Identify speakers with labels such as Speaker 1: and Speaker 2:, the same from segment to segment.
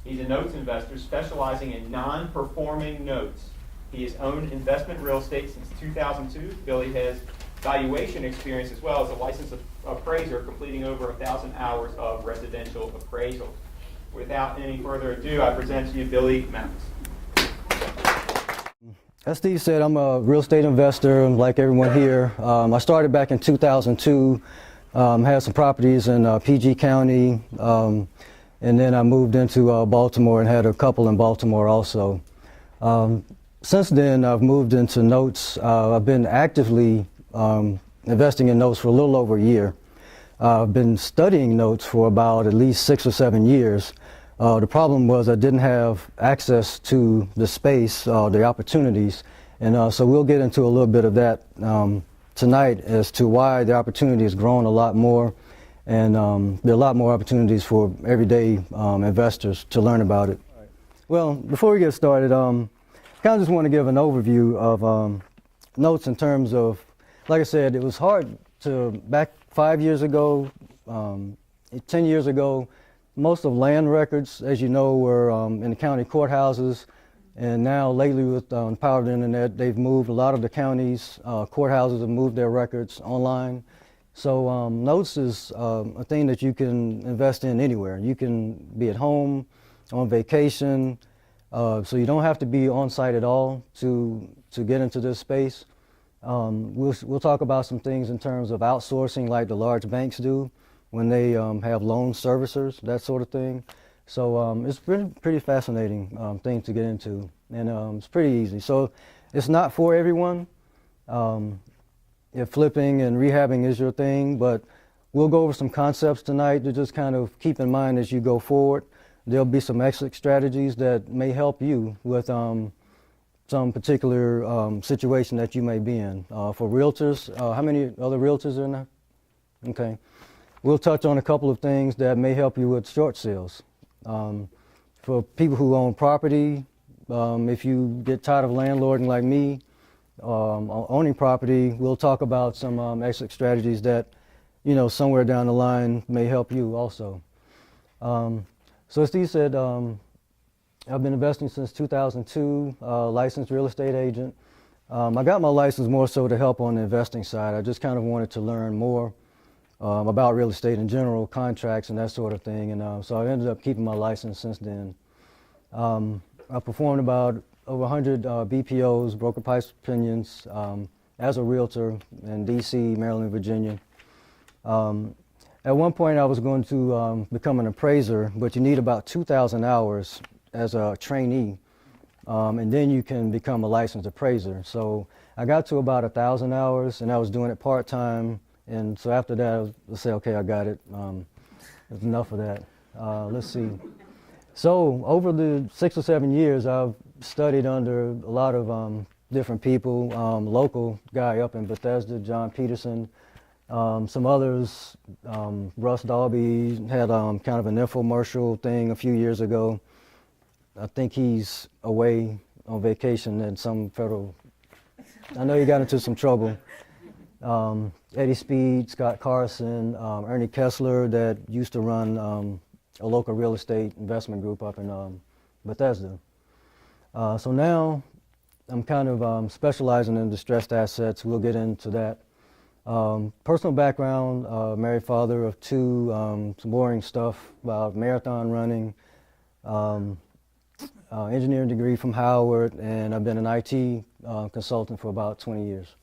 Speaker 1: He's a notes investor specializing in non-performing notes. He has owned investment real estate since 2002. Billy has valuation experience as well as a licensed appraiser, completing over 1,000 hours of residential appraisal. Without any further ado, I present to you Billy Mathis.
Speaker 2: As Steve said, I'm a real estate investor like everyone here. I started back in 2002, had some properties in PG County, and then I moved into Baltimore and had a couple in Baltimore also. Since then, I've moved into notes. I've been actively investing in notes for a little over a year. I've been studying notes for about at least 6 or 7 years. The problem was I didn't have access to the space, the opportunities, and so we'll get into a little bit of that tonight as to why the opportunity has grown a lot more, and there are a lot more opportunities for everyday investors to learn about it. Well, before we get started, kind of just want to give an overview of notes in terms of, like I said, it was hard to, back 5 years ago, 10 years ago, most of land records, as you know, were in the county courthouses, and now lately with the power of the internet, they've moved a lot of the counties, courthouses have moved their records online. So notes is a thing that you can invest in anywhere. You can be at home, on vacation, so you don't have to be on site at all to get into this space. We'll talk about some things in terms of outsourcing like the large banks do when they have loan servicers, that sort of thing. So it's pretty fascinating thing to get into, and it's pretty easy. So it's not for everyone. If flipping and rehabbing is your thing, but we'll go over some concepts tonight to just kind of keep in mind as you go forward. There'll be some exit strategies that may help you with some particular situation that you may be in. For realtors, how many other realtors are in there? Okay. We'll touch on a couple of things that may help you with short sales. For people who own property, if you get tired of landlording like me, owning property, we'll talk about some exit strategies that, you know, somewhere down the line may help you also. So as Steve said, I've been investing since 2002, licensed real estate agent. I got my license more so to help on the investing side. I just kind of wanted to learn more about real estate in general, contracts and that sort of thing, and so I ended up keeping my license since then. I performed about over 100 BPOs, broker price opinions, as a realtor in DC, Maryland, Virginia. At one point I was going to become an appraiser, but you need about 2,000 hours as a trainee, and then you can become a licensed appraiser. So I got to about 1,000 hours, and I was doing it part-time. And so after that, I say, okay, I got it. That's enough of that. Let's see. So over the 6 or 7 years, I've studied under a lot of different people. Local guy up in Bethesda, John Peterson. Some others, Russ Dalby had kind of an infomercial thing a few years ago. I think he's away on vacation in some federal. I know he got into some trouble. Eddie Speed, Scott Carson, Ernie Kessler that used to run a local real estate investment group up in Bethesda. So now I'm kind of specializing in distressed assets. We'll get into that. Personal background, married father of 2, some boring stuff about marathon running, engineering degree from Howard, and I've been an IT consultant for about 20 years.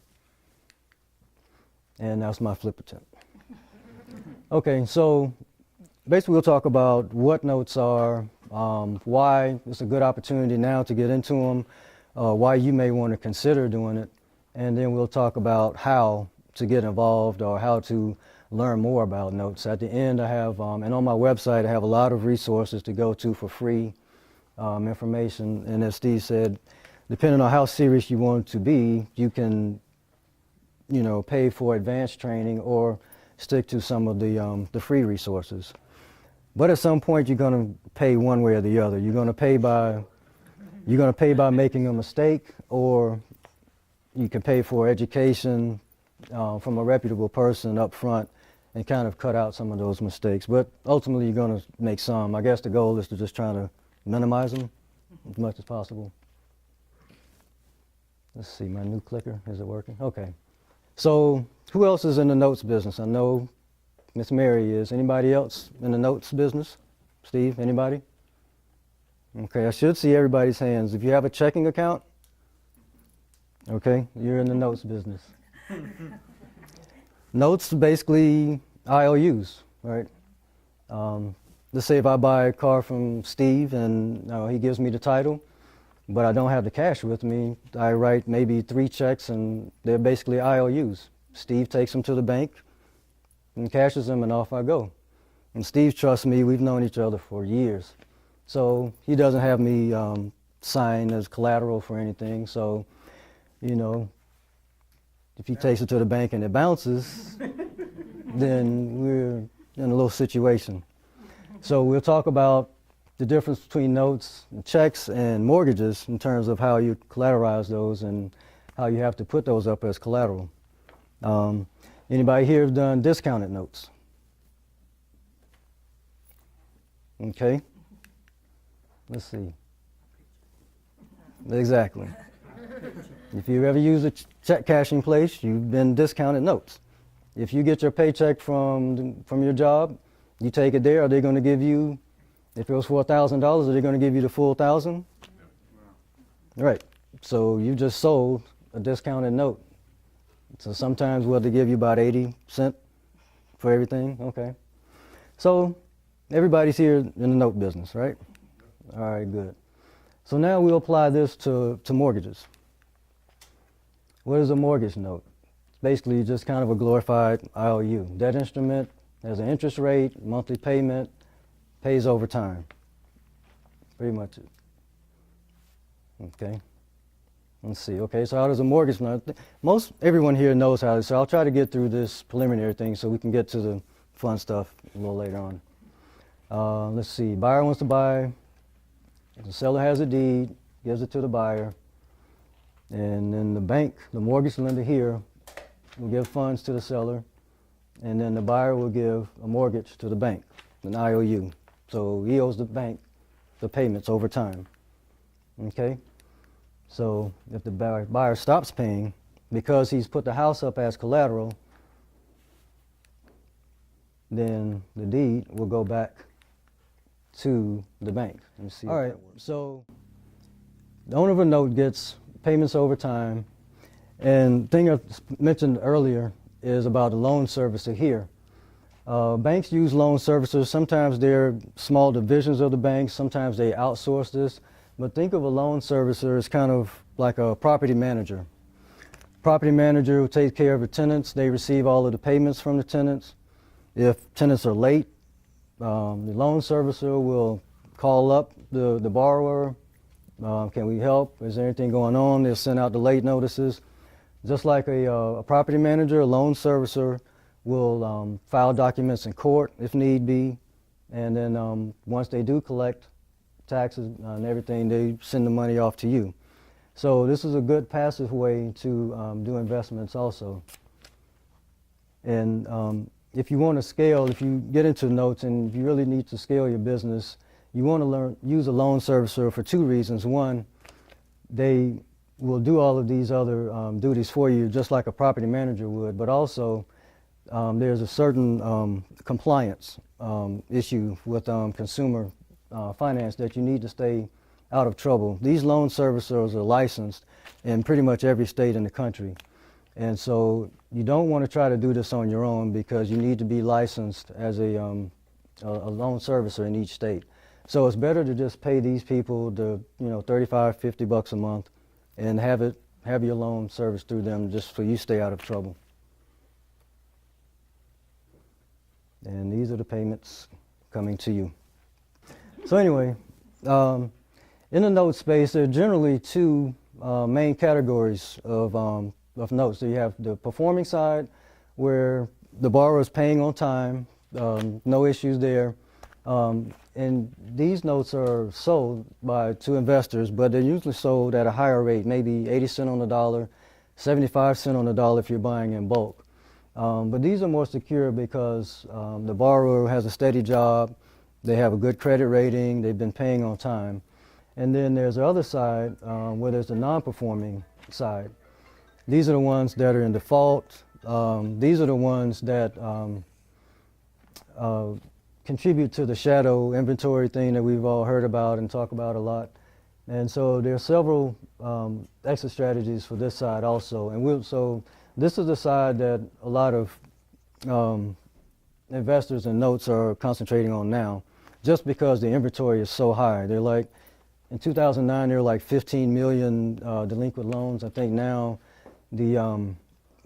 Speaker 2: And that's my flip attempt. Okay, so basically we'll talk about what notes are, why it's a good opportunity now to get into them, why you may want to consider doing it, and then we'll talk about how to get involved or how to learn more about notes. At the end I have, and on my website I have a lot of resources to go to for free information, and as Steve said, depending on how serious you want it to be, you can, you know, pay for advanced training or stick to some of the free resources. But at some point you're going to pay one way or the other. You're going to pay by making a mistake, or you can pay for education from a reputable person up front and kind of cut out some of those mistakes. But ultimately you're going to make some. I guess the goal is to just try to minimize them as much as possible. Let's see, my new clicker, is it working? Okay. So who else is in the notes business? I know Miss Mary is. Anybody else in the notes business? Steve, anybody? Okay, I should see everybody's hands. If you have a checking account, okay, you're in the notes business. Notes basically IOUs, right? Let's say if I buy a car from Steve and he gives me the title, but I don't have the cash with me, I write maybe 3 checks and they're basically IOUs. Steve takes them to the bank and cashes them and off I go. And Steve trusts me, we've known each other for years. So he doesn't have me sign as collateral for anything. So, you know, if he takes it to the bank and it bounces, then we're in a little situation. So we'll talk about the difference between notes, and checks, and mortgages in terms of how you collateralize those and how you have to put those up as collateral. Anybody here have done discounted notes? Okay. Let's see. Exactly. If you ever use a check cashing place, you've been discounted notes. If you get your paycheck from your job, you take it there, are they going to give you, if it was for $1,000, are they going to give you the full 1,000? Right. So you just sold a discounted note. So sometimes what they give you about 80 cents for everything. Okay. So everybody's here in the note business, right? All right, good. So now we'll apply this to mortgages. What is a mortgage note? It's basically just kind of a glorified IOU. Debt instrument, has an interest rate, monthly payment, pays over time. Pretty much it. Okay. Let's see. Okay, so how does a mortgage note? Everyone here knows how to, so I'll try to get through this preliminary thing so we can get to the fun stuff a little later on. Let's see. Buyer wants to buy. The seller has a deed, gives it to the buyer, and then the bank, the mortgage lender here, will give funds to the seller, and then the buyer will give a mortgage to the bank, an IOU. So he owes the bank the payments over time. Okay? So if the buyer stops paying, because he's put the house up as collateral, then the deed will go back to the bank. Let me see. All right, so the owner of a note gets payments over time, and the thing I mentioned earlier is about the loan servicer here. Banks use loan servicers. Sometimes they're small divisions of the bank, sometimes they outsource this, but think of a loan servicer as kind of like a property manager. Property manager who takes care of the tenants. They receive all of the payments from the tenants. If tenants are late, the loan servicer will call up the borrower. Can we help? Is there anything going on? They'll send out the late notices. Just like a property manager, a loan servicer will file documents in court if need be. And then once they do collect taxes and everything, they send the money off to you. So this is a good passive way to do investments also. And if you want to scale, if you get into notes and if you really need to scale your business, you want to use a loan servicer for 2 reasons. One, they will do all of these other duties for you just like a property manager would, but also there's a certain compliance issue with consumer finance that you need to stay out of trouble. These loan servicers are licensed in pretty much every state in the country. And so you don't want to try to do this on your own because you need to be licensed as a loan servicer in each state. So it's better to just pay these people the $35, $50 a month and have your loan serviced through them just so you stay out of trouble. And these are the payments coming to you. So anyway, in the note space, there are generally 2 main categories of notes. So you have the performing side, where the borrower is paying on time, no issues there. And these notes are sold to investors, but they're usually sold at a higher rate, maybe 80 cents on the dollar, 75 cents on the dollar if you're buying in bulk. But these are more secure because the borrower has a steady job, They have a good credit rating. They've been paying on time. And then there's the other side where there's the non-performing side. These are the ones that are in default. These are the ones that contribute to the shadow inventory thing that we've all heard about and talk about a lot. And so there are several exit strategies for this side also. And so this is the side that a lot of investors and notes are concentrating on now, just because the inventory is so high. They're like, in 2009, there were like 15 million delinquent loans. I think now the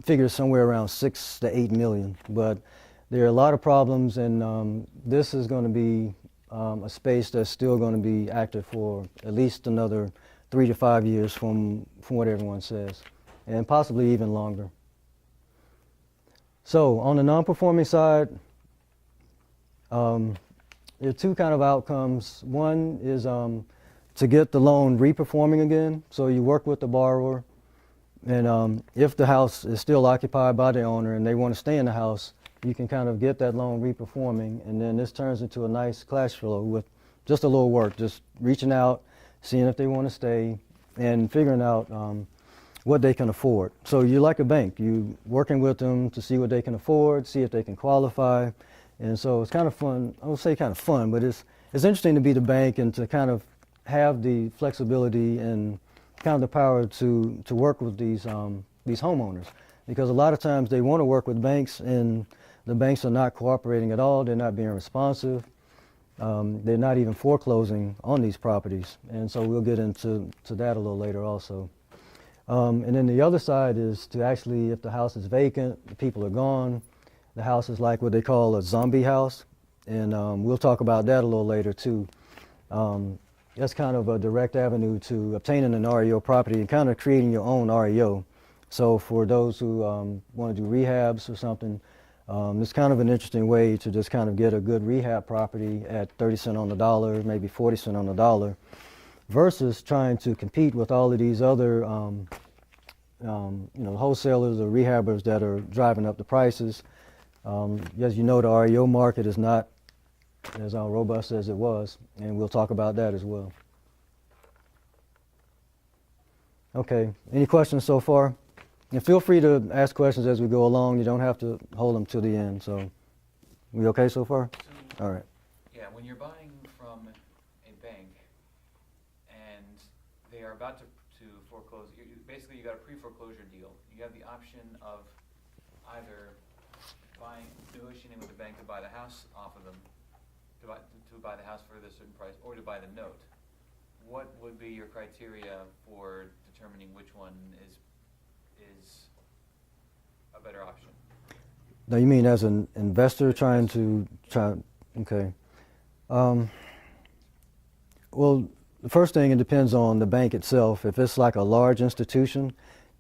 Speaker 2: figure is somewhere around 6 to 8 million. But there are a lot of problems, and this is going to be a space that's still going to be active for at least another 3 to 5 years from what everyone says, and possibly even longer. So on the non-performing side, there are two kind of outcomes. One is to get the loan reperforming again. So you work with the borrower, and if the house is still occupied by the owner and they want to stay in the house, you can kind of get that loan reperforming, and then this turns into a nice cash flow with just a little work, just reaching out, seeing if they want to stay, and figuring out what they can afford. So you're like a bank. You're working with them to see what they can afford, see if they can qualify. And so it's kind of fun. I won't say kind of fun, but it's interesting to be the bank and to kind of have the flexibility and kind of the power to work with these homeowners, because a lot of times they want to work with banks and the banks are not cooperating at all. They're not being responsive. They're not even foreclosing on these properties, and so we'll get into that a little later also. And then the other side is to actually, if the house is vacant, the people are gone, the house is like what they call a zombie house, and we'll talk about that a little later too. That's kind of a direct avenue to obtaining an REO property and kind of creating your own REO. So for those who want to do rehabs or something, it's kind of an interesting way to just kind of get a good rehab property at 30 cents on the dollar, maybe 40 cents on the dollar, versus trying to compete with all of these other wholesalers or rehabbers that are driving up the prices. As you know, the REO market is not as robust as it was, and we'll talk about that as well. Okay, any questions so far? And feel free to ask questions as we go along. You don't have to hold them to the end. So, we okay so far? All right.
Speaker 3: Yeah, when you're buying from a bank and they are about to foreclose, basically you got a pre-foreclosure deal. You have the option of either negotiating with the bank to buy the house off of them, to buy the house for a certain price, or to buy the note. What would be your criteria for determining which one is a better option?
Speaker 2: Now you mean as an investor trying to okay. Well, the first thing, it depends on the bank itself. If it's like a large institution,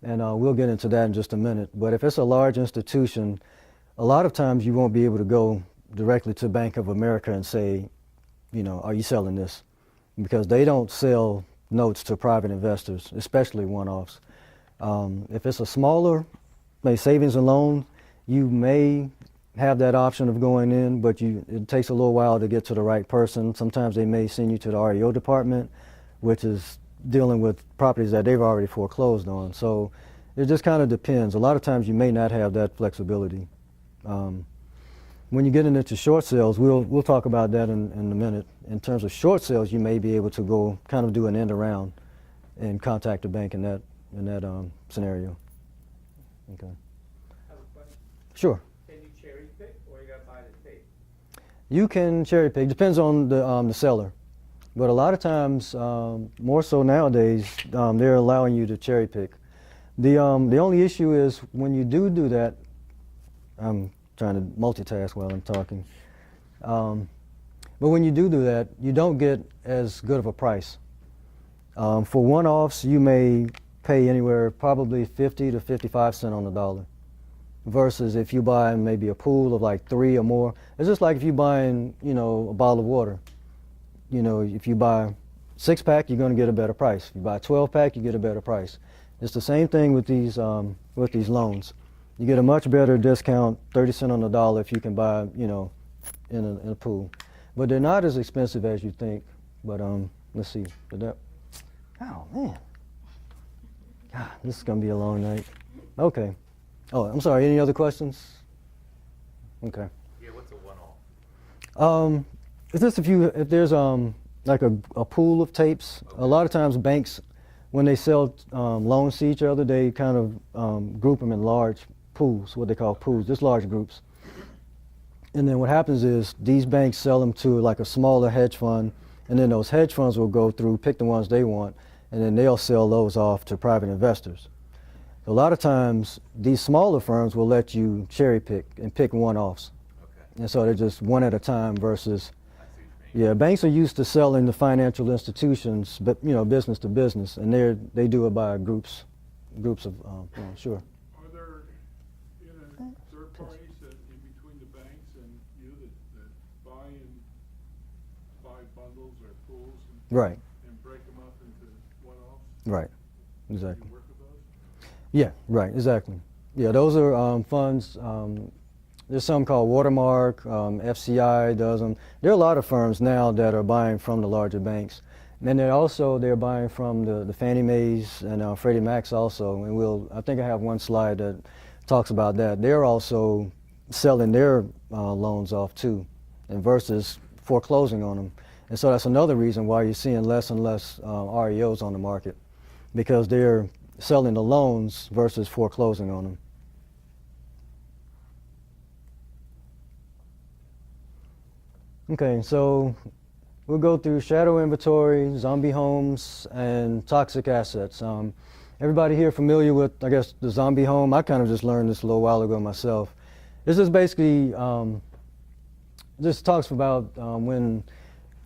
Speaker 2: and we'll get into that in just a minute, but if it's a large institution, a lot of times you won't be able to go directly to Bank of America and say, are you selling this? Because they don't sell notes to private investors, especially one-offs. If it's a smaller, like savings and loan, you may have that option of going in, but it takes a little while to get to the right person. Sometimes they may send you to the REO department, which is dealing with properties that they've already foreclosed on. So it just kind of depends. A lot of times you may not have that flexibility. When you get into short sales, we'll talk about that in a minute. In terms of short sales, you may be able to go kind of do an end around and contact the bank in that scenario. Okay.
Speaker 4: I have a question.
Speaker 2: Sure.
Speaker 4: Can you cherry pick, or you got to buy the tape?
Speaker 2: You can cherry pick. Depends on the seller, but a lot of times, more so nowadays, they're allowing you to cherry pick. The only issue is when you do that. I'm trying to multitask while I'm talking. But when you do that, you don't get as good of a price. For one-offs, you may pay anywhere probably 50 to 55 cents on the dollar, versus if you buy maybe a pool of like 3 or more. It's just like if you're buying, a bottle of water. If you buy 6-pack, you're going to get a better price. If you buy 12-pack, you get a better price. It's the same thing with these loans. You get a much better discount, 30 cents on the dollar, if you can buy, in a pool. but they're not as expensive as you think. But let's see. Oh man, God, this is gonna be a long night. Okay. Oh, I'm sorry. Any other questions? Okay.
Speaker 5: Yeah, what's a one-off?
Speaker 2: It's just if there's like a pool of tapes.
Speaker 5: Okay.
Speaker 2: A lot of times banks, when they sell loans to each other, they kind of group them in large pools, what they call pools, just large groups. And then what happens is these banks sell them to like a smaller hedge fund, and then those hedge funds will go through, pick the ones they want, and then they'll sell those off to private investors. A lot of times, these smaller firms will let you cherry pick and pick one-offs.
Speaker 5: Okay.
Speaker 2: And so they're just one at a time versus,
Speaker 5: I see what you mean.
Speaker 2: yeah, banks are used to selling to financial institutions, but business to business, and they do it by groups of, sure.
Speaker 6: Are there, third parties that in between the banks and you that buy bundles or pools
Speaker 2: Right,
Speaker 6: and break them up into one-offs?
Speaker 2: right,
Speaker 6: Do
Speaker 2: exactly.
Speaker 6: you work with those?
Speaker 2: Yeah, right, exactly. Yeah, those are funds. There's some called Watermark, FCI does them. There are a lot of firms now that are buying from the larger banks. And then they're buying from the Fannie Mae's and Freddie Mac's also. And I think I have one slide that talks about that. They're also selling their loans off too, and versus foreclosing on them. And so that's another reason why you're seeing less and less REOs on the market, because they're selling the loans versus foreclosing on them. Okay, so we'll go through shadow inventory, zombie homes, and toxic assets. Everybody here familiar with, I guess, the zombie home? I kind of just learned this a little while ago myself. This is basically, this talks about when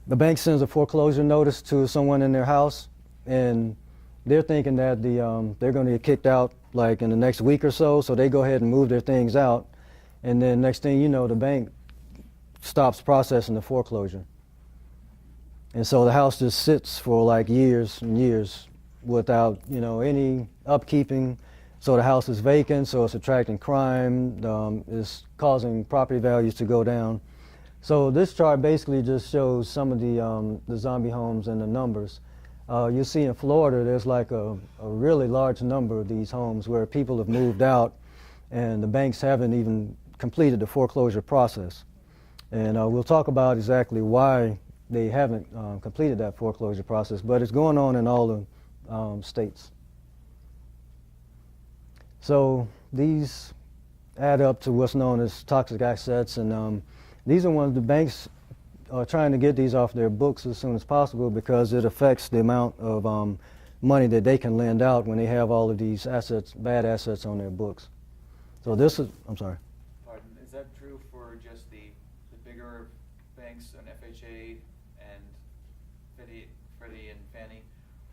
Speaker 2: the bank sends a foreclosure notice to someone in their house, and they're thinking that they're going to get kicked out like in the next week or so they go ahead and move their things out, and then next thing you know, the bank stops processing the foreclosure. And so the house just sits for like years and years without, any upkeeping. So the house is vacant, so it's attracting crime, is causing property values to go down. So this chart basically just shows some of the zombie homes and the numbers. You see in Florida, there's like a really large number of these homes where people have moved out and the banks haven't even completed the foreclosure process. And we'll talk about exactly why they haven't completed that foreclosure process, but it's going on in all the states. So these add up to what's known as toxic assets, and these are ones the banks are trying to get these off their books as soon as possible because it affects the amount of money that they can lend out when they have all of these assets, bad assets on their books. So this is, I'm sorry.
Speaker 3: Pardon, is that true for just the bigger banks, an FHA and Freddie and Fannie,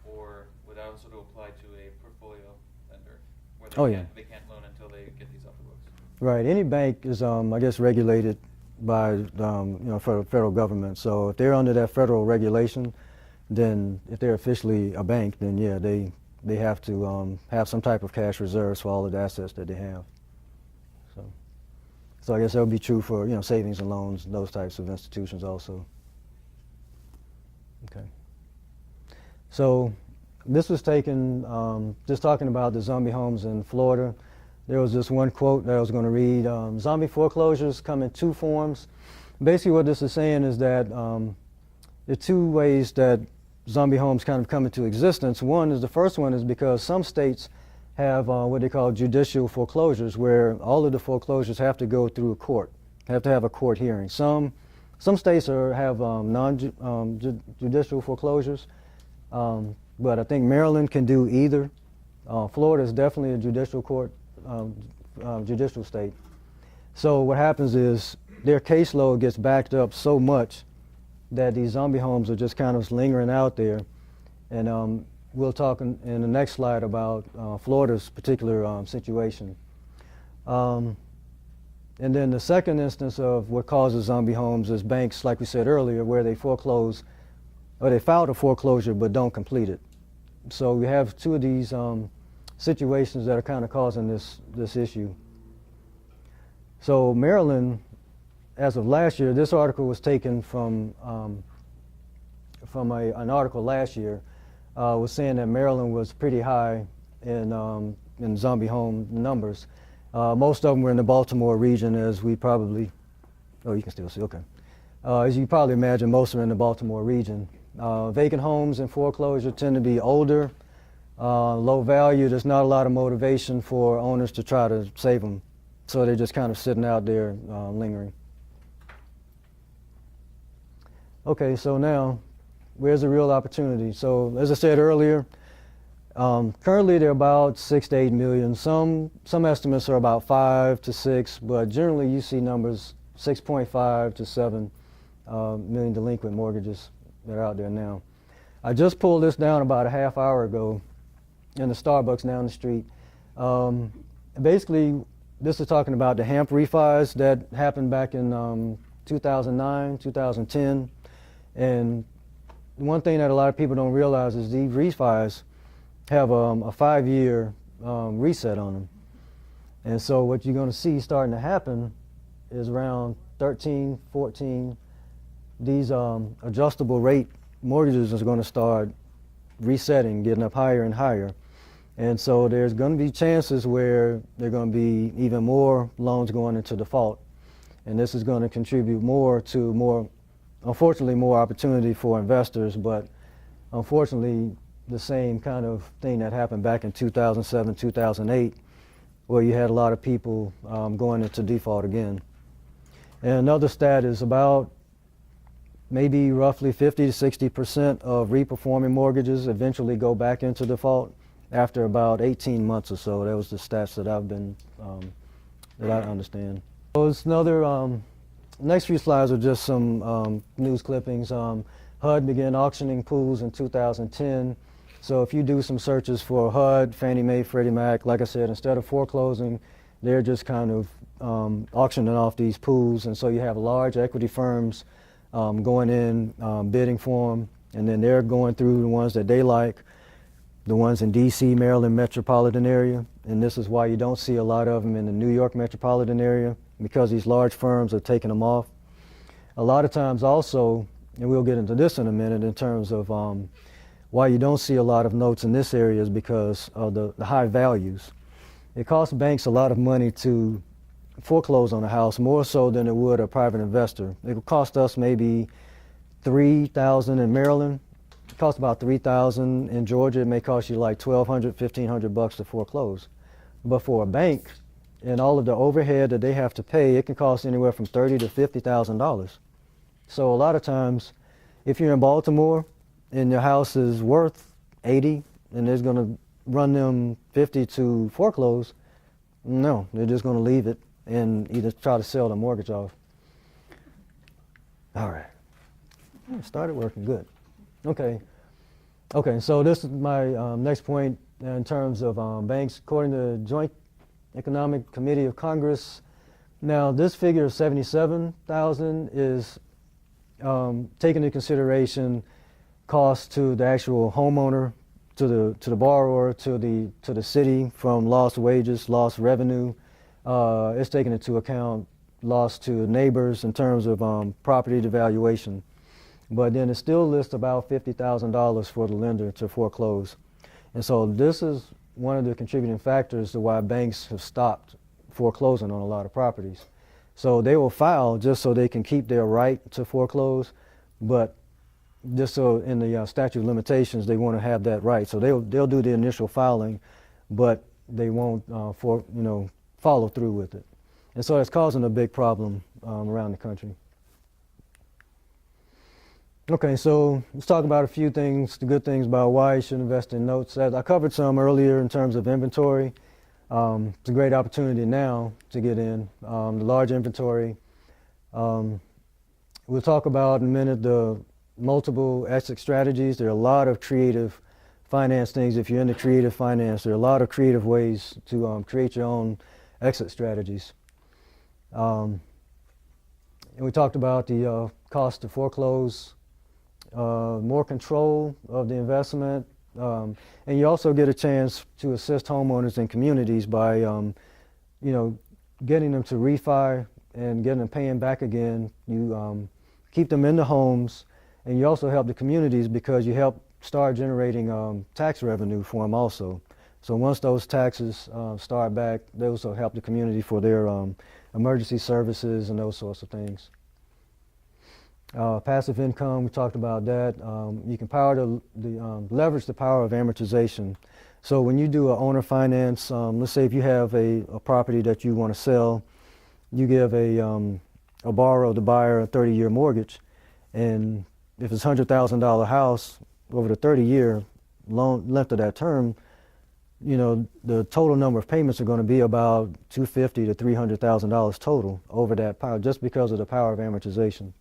Speaker 3: or would that also apply to a portfolio lender where they can't loan until they get these off the books?
Speaker 2: Right. Any bank is, I guess, regulated by federal government. So if they're under that federal regulation, then if they're officially a bank, then yeah, they have to have some type of cash reserves for all of the assets that they have. So I guess that would be true for savings and loans, those types of institutions also. Okay. So this was taken just talking about the zombie homes in Florida. There was this one quote that I was going to read. Zombie foreclosures come in two forms. Basically what this is saying is that there are two ways that zombie homes kind of come into existence. The first one is because some states have what they call judicial foreclosures, where all of the foreclosures have to go through a court, have to have a court hearing. Some states have non-judicial foreclosures, but I think Maryland can do either. Florida is definitely a judicial court, judicial state. So what happens is their caseload gets backed up so much that these zombie homes are just kind of lingering out there. And we'll talk in the next slide about Florida's particular situation. And then the second instance of what causes zombie homes is banks, like we said earlier, where they foreclose, or they filed a foreclosure but don't complete it. So we have two of these situations that are kind of causing this issue. So Maryland as of last year, this article was taken from an article last year, was saying that Maryland was pretty high in zombie home numbers. Most of them were in the Baltimore region, as we probably, oh, you can still see, okay. As you probably imagine, most are in the Baltimore region. Vacant homes in foreclosure tend to be older, low value. There's not a lot of motivation for owners to try to save them. So they're just kind of sitting out there lingering. Okay, so now, where's the real opportunity? So as I said earlier, currently they're about 6 to 8 million. Some estimates are about 5 to 6, but generally you see numbers 6.5 to 7 million delinquent mortgages that are out there now. I just pulled this down about a half hour ago in the Starbucks down the street. Basically, this is talking about the HAMP refis that happened back in 2009, 2010. And one thing that a lot of people don't realize is these refis have a 5-year reset on them. And so what you're going to see starting to happen is around 13, 14, these adjustable rate mortgages are going to start resetting, getting up higher and higher. And so there's going to be chances where there are going to be even more loans going into default. And this is going to contribute more to unfortunately, more opportunity for investors, but unfortunately, the same kind of thing that happened back in 2007, 2008, where you had a lot of people going into default again. And another stat is about maybe roughly 50 to 60% of reperforming mortgages eventually go back into default after about 18 months or so. That was the stats that I've been, that I understand. So it's another, next few slides are just some news clippings. HUD began auctioning pools in 2010. So if you do some searches for HUD, Fannie Mae, Freddie Mac, like I said, instead of foreclosing, they're just kind of auctioning off these pools. And so you have large equity firms going in, bidding for them, and then they're going through the ones that they like, the ones in D.C., Maryland metropolitan area. And this is why you don't see a lot of them in the New York metropolitan area, because these large firms are taking them off. A lot of times also, and we'll get into this in a minute in terms of why you don't see a lot of notes in this area is because of the high values. It costs banks a lot of money to foreclose on a house, more so than it would a private investor. It would cost us maybe $3,000 in Maryland. It costs about $3,000 in Georgia. It may cost you like $1,200, $1,500 to foreclose. But for a bank, and all of the overhead that they have to pay, it can cost anywhere from $30,000 to $50,000. So a lot of times, if you're in Baltimore and your house is worth 80, and it's going to run them 50 to foreclose, no, they're just going to leave it and either try to sell the mortgage off. All right, it started working good. Okay, so this is my next point in terms of banks. According to the Joint Economic Committee of Congress, now this figure of 77,000 is taking into consideration costs to the actual homeowner, to the borrower, to the city from lost wages, lost revenue. It's taking into account loss to neighbors in terms of property devaluation. But then it still lists about $50,000 for the lender to foreclose. And so this is one of the contributing factors to why banks have stopped foreclosing on a lot of properties. So they will file just so they can keep their right to foreclose, but just so in the statute of limitations, they want to have that right. So they'll do the initial filing, but they won't follow through with it. And so it's causing a big problem around the country. Okay, so let's talk about a few things, the good things about why you should invest in notes. As I covered some earlier in terms of inventory. It's a great opportunity now to get in, the large inventory. We'll talk about in a minute the multiple exit strategies. There are a lot of creative finance things. If you're into creative finance, there are a lot of creative ways to create your own exit strategies. And we talked about the cost to foreclose, more control of the investment, and you also get a chance to assist homeowners and communities by, getting them to refi and getting them paying back again. You keep them in the homes, and you also help the communities because you help start generating tax revenue for them also. So once those taxes start back, they also help the community for their emergency services and those sorts of things. Passive income, we talked about that. You can leverage the power of amortization. So when you do an owner finance, let's say if you have a property that you want to sell, you give a borrower, the buyer, a 30-year mortgage, and if it's a $100,000 house over the 30-year length of that term, you know, the total number of payments are going to be about $250,000 to $300,000 total over that power, just because of the power of amortization.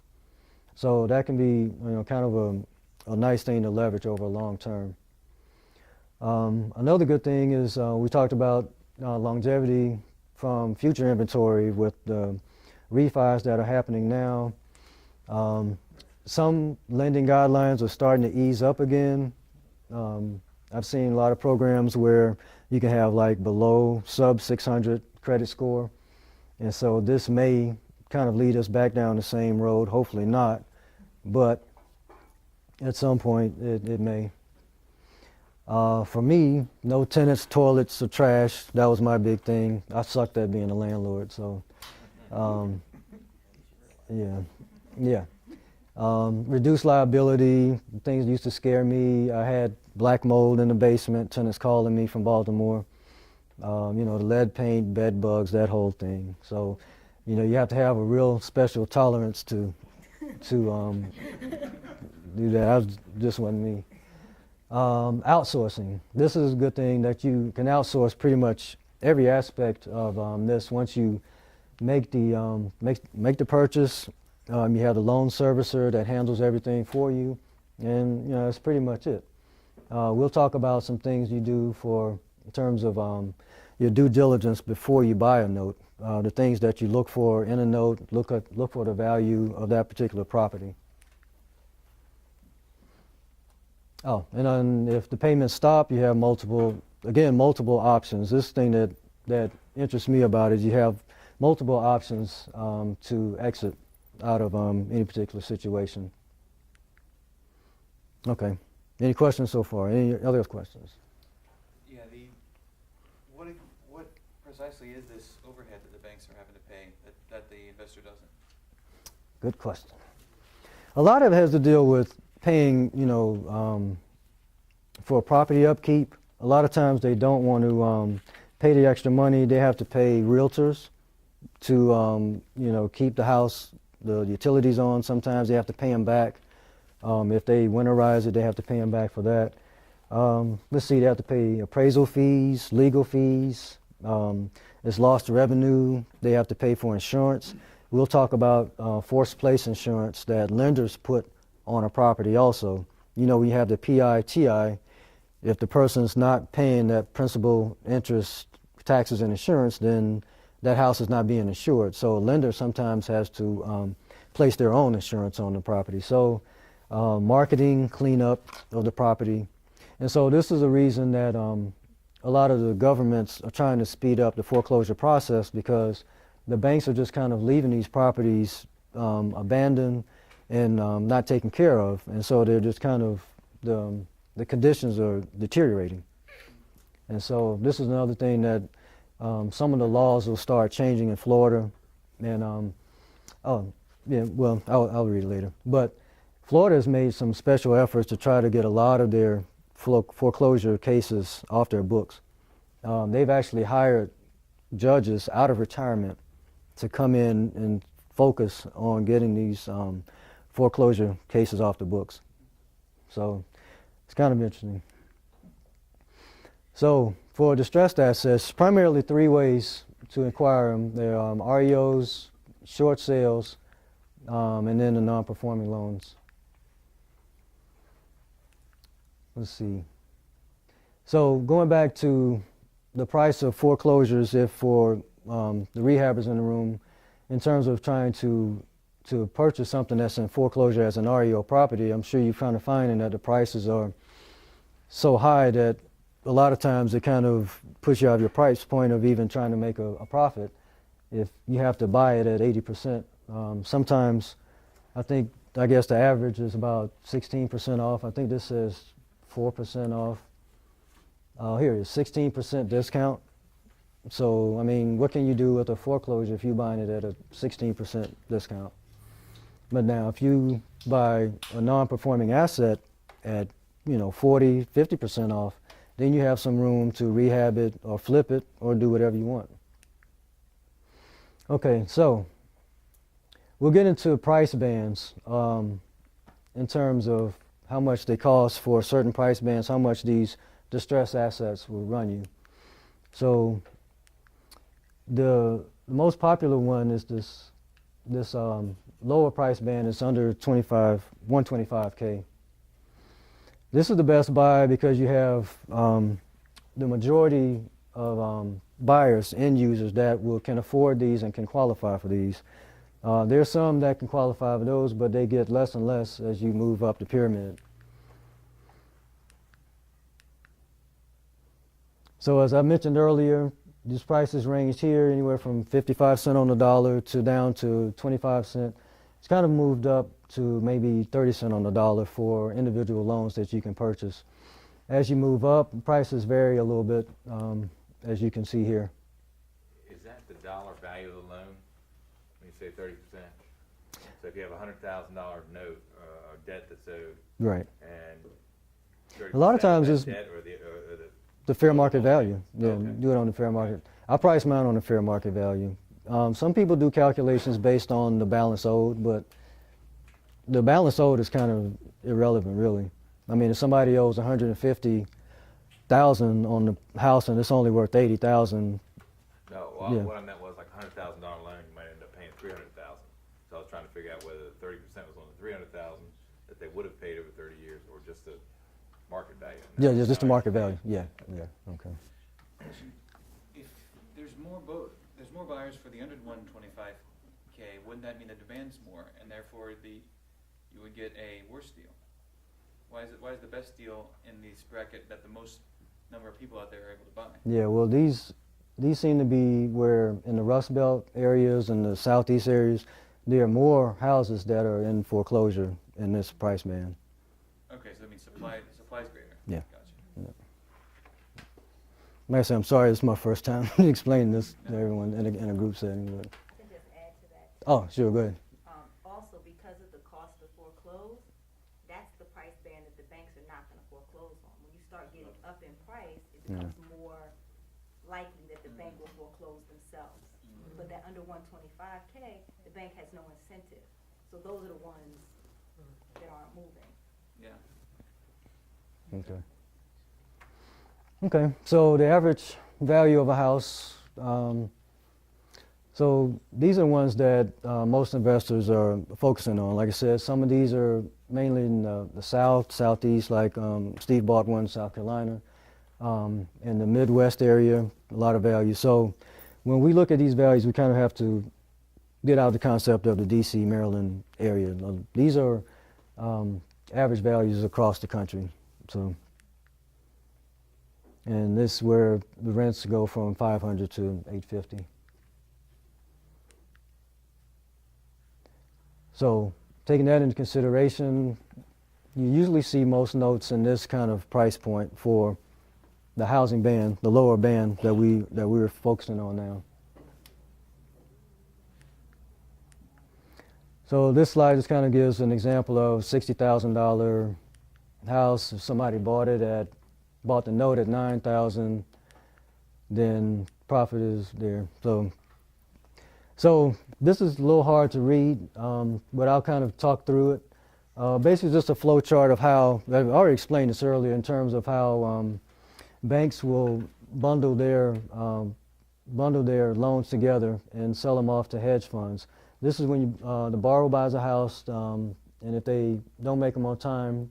Speaker 2: So that can be, you know, kind of a nice thing to leverage over a long term. Another good thing is we talked about longevity from future inventory with the refis that are happening now. Some lending guidelines are starting to ease up again. I've seen a lot of programs where you can have like below sub 600 credit score. And so this may kind of lead us back down the same road, hopefully not, but at some point it may. For me, no tenants, toilets, or trash. That was my big thing. I sucked at being a landlord, so yeah. Reduced liability, things used to scare me. I had black mold in the basement, tenants calling me from Baltimore. You know, the lead paint, bed bugs, that whole thing. So, you know, you have to have a real special tolerance to do that. Just wasn't me. Outsourcing. This is a good thing that you can outsource pretty much every aspect of this. Once you make the purchase, you have the loan servicer that handles everything for you, and you know that's pretty much it. We'll talk about some things you do in terms of your due diligence before you buy a note. The things that you look for in a note, look for the value of that particular property. Oh, and then if the payments stop, you have multiple options. This thing that interests me about it is you have multiple options to exit out of any particular situation. Okay. Any questions so far? Any other questions?
Speaker 3: Yeah, what precisely is this overhead that the banks are having to pay that the investor doesn't?
Speaker 2: Good question. A lot of it has to deal with paying, you know, for property upkeep. A lot of times they don't want to pay the extra money. They have to pay realtors to, you know, keep the house, the utilities on. Sometimes they have to pay them back. If they winterize it, they have to pay them back for that. Let's see, they have to pay appraisal fees, legal fees. It's lost revenue. They have to pay for insurance. We'll talk about forced place insurance that lenders put on a property also. You know, we have the PI-TI. If the person's not paying that principal, interest, taxes, and insurance, then that house is not being insured. So a lender sometimes has to place their own insurance on the property. So marketing, cleanup of the property. And so this is a reason that a lot of the governments are trying to speed up the foreclosure process, because the banks are just kind of leaving these properties abandoned and not taken care of. And so they're just kind of, the conditions are deteriorating. And so this is another thing that some of the laws will start changing in Florida. And I'll read it later. But Florida has made some special efforts to try to get a lot of their foreclosure cases off their books. They've actually hired judges out of retirement to come in and focus on getting these foreclosure cases off the books. So it's kind of interesting. So for distressed assets, primarily three ways to acquire them. They're REOs, short sales, and then the non-performing loans. Let's see. So going back to the price of foreclosures, if for the rehabbers in the room, in terms of trying to purchase something that's in foreclosure as an REO property, I'm sure you're kind of finding that the prices are so high that a lot of times it kind of puts you out of your price point of even trying to make a profit. if you have to buy it at 80%. Sometimes, I guess the average is about 16% off. I think this says 4% off. Here it is, 16% discount. So, I mean, what can you do with a foreclosure if you're buying it at a 16% discount? But now, if you buy a non-performing asset at, 40, 50% off, then you have some room to rehab it or flip it or do whatever you want. Okay, so we'll get into price bands in terms of how much they cost for certain price bands, how much these distressed assets will run you. So the most popular one is this lower price band. It's under 125K. This is the best buy because you have the majority of buyers, end users that can afford these and can qualify for these. There's some that can qualify for those, but they get less and less as you move up the pyramid. So as I mentioned earlier, these prices range here anywhere from 55 cents on the dollar to down to 25 cents. It's kind of moved up to maybe 30 cents on the dollar for individual loans that you can purchase. As you move up, prices vary a little bit, as you can see here.
Speaker 5: Is that the dollar value of the loan? When you say 30%? So if you have a $100,000 note or debt that's owed,
Speaker 2: Right.
Speaker 5: and 30%
Speaker 2: A lot of times
Speaker 5: that
Speaker 2: it's
Speaker 5: debt or
Speaker 2: the fair market value. Yeah,
Speaker 5: Okay.
Speaker 2: do it on the fair market. I price mine on the fair market value. Some people do calculations based on the balance owed, but the balance owed is kind of irrelevant, really. I mean, if somebody owes $150,000 on the house and it's only worth $80,000.
Speaker 5: No,
Speaker 2: Yeah.
Speaker 5: what I meant was like $100,000 loan, you might end up paying $300,000. So I was trying to figure out whether the 30% was on the $300,000 that they would have paid over 30 years, or just the market value.
Speaker 2: Yeah, just the market value. Yeah, okay.
Speaker 3: If there's more buyers for the under 125K, wouldn't that mean the demand's more, and therefore you would get a worse deal? Why is the best deal in this bracket that the most number of people out there are able to buy?
Speaker 2: Yeah, well, these seem to be where in the Rust Belt areas and the southeast areas, there are more houses that are in foreclosure in this price band.
Speaker 3: Okay, so that means supply's greater.
Speaker 2: Yeah.
Speaker 3: Gotcha.
Speaker 2: Like I said, I'm sorry, this is my first time explaining this to everyone in a group setting. But.
Speaker 7: I can just add to that.
Speaker 2: Oh, sure, go ahead.
Speaker 7: Also, because of the cost to foreclose, that's the price band that the banks are not going to foreclose on. When you start getting up in price, it becomes more likely that the bank will foreclose themselves. But that under 125K, the bank has no incentive. So those are the ones that aren't moving.
Speaker 3: Yeah.
Speaker 2: Okay. Okay, so the average value of a house, so these are ones that most investors are focusing on. Like I said, some of these are mainly in the south, southeast, like Steve bought one in South Carolina. In the Midwest area, a lot of value. So when we look at these values, we kind of have to get out the concept of the DC, Maryland area. These are average values across the country. So, and this is where the rents go from $500 to $850. So, taking that into consideration, you usually see most notes in this kind of price point for the housing band, the lower band that we're focusing on now. So this slide just kind of gives an example of $60,000 house. If somebody bought the note at $9,000, then profit is there. So this is a little hard to read, but I'll kind of talk through it. Basically, just a flow chart of how I've already explained this earlier in terms of how banks will bundle their loans together and sell them off to hedge funds. This is when the borrower buys a house, and if they don't make them on time,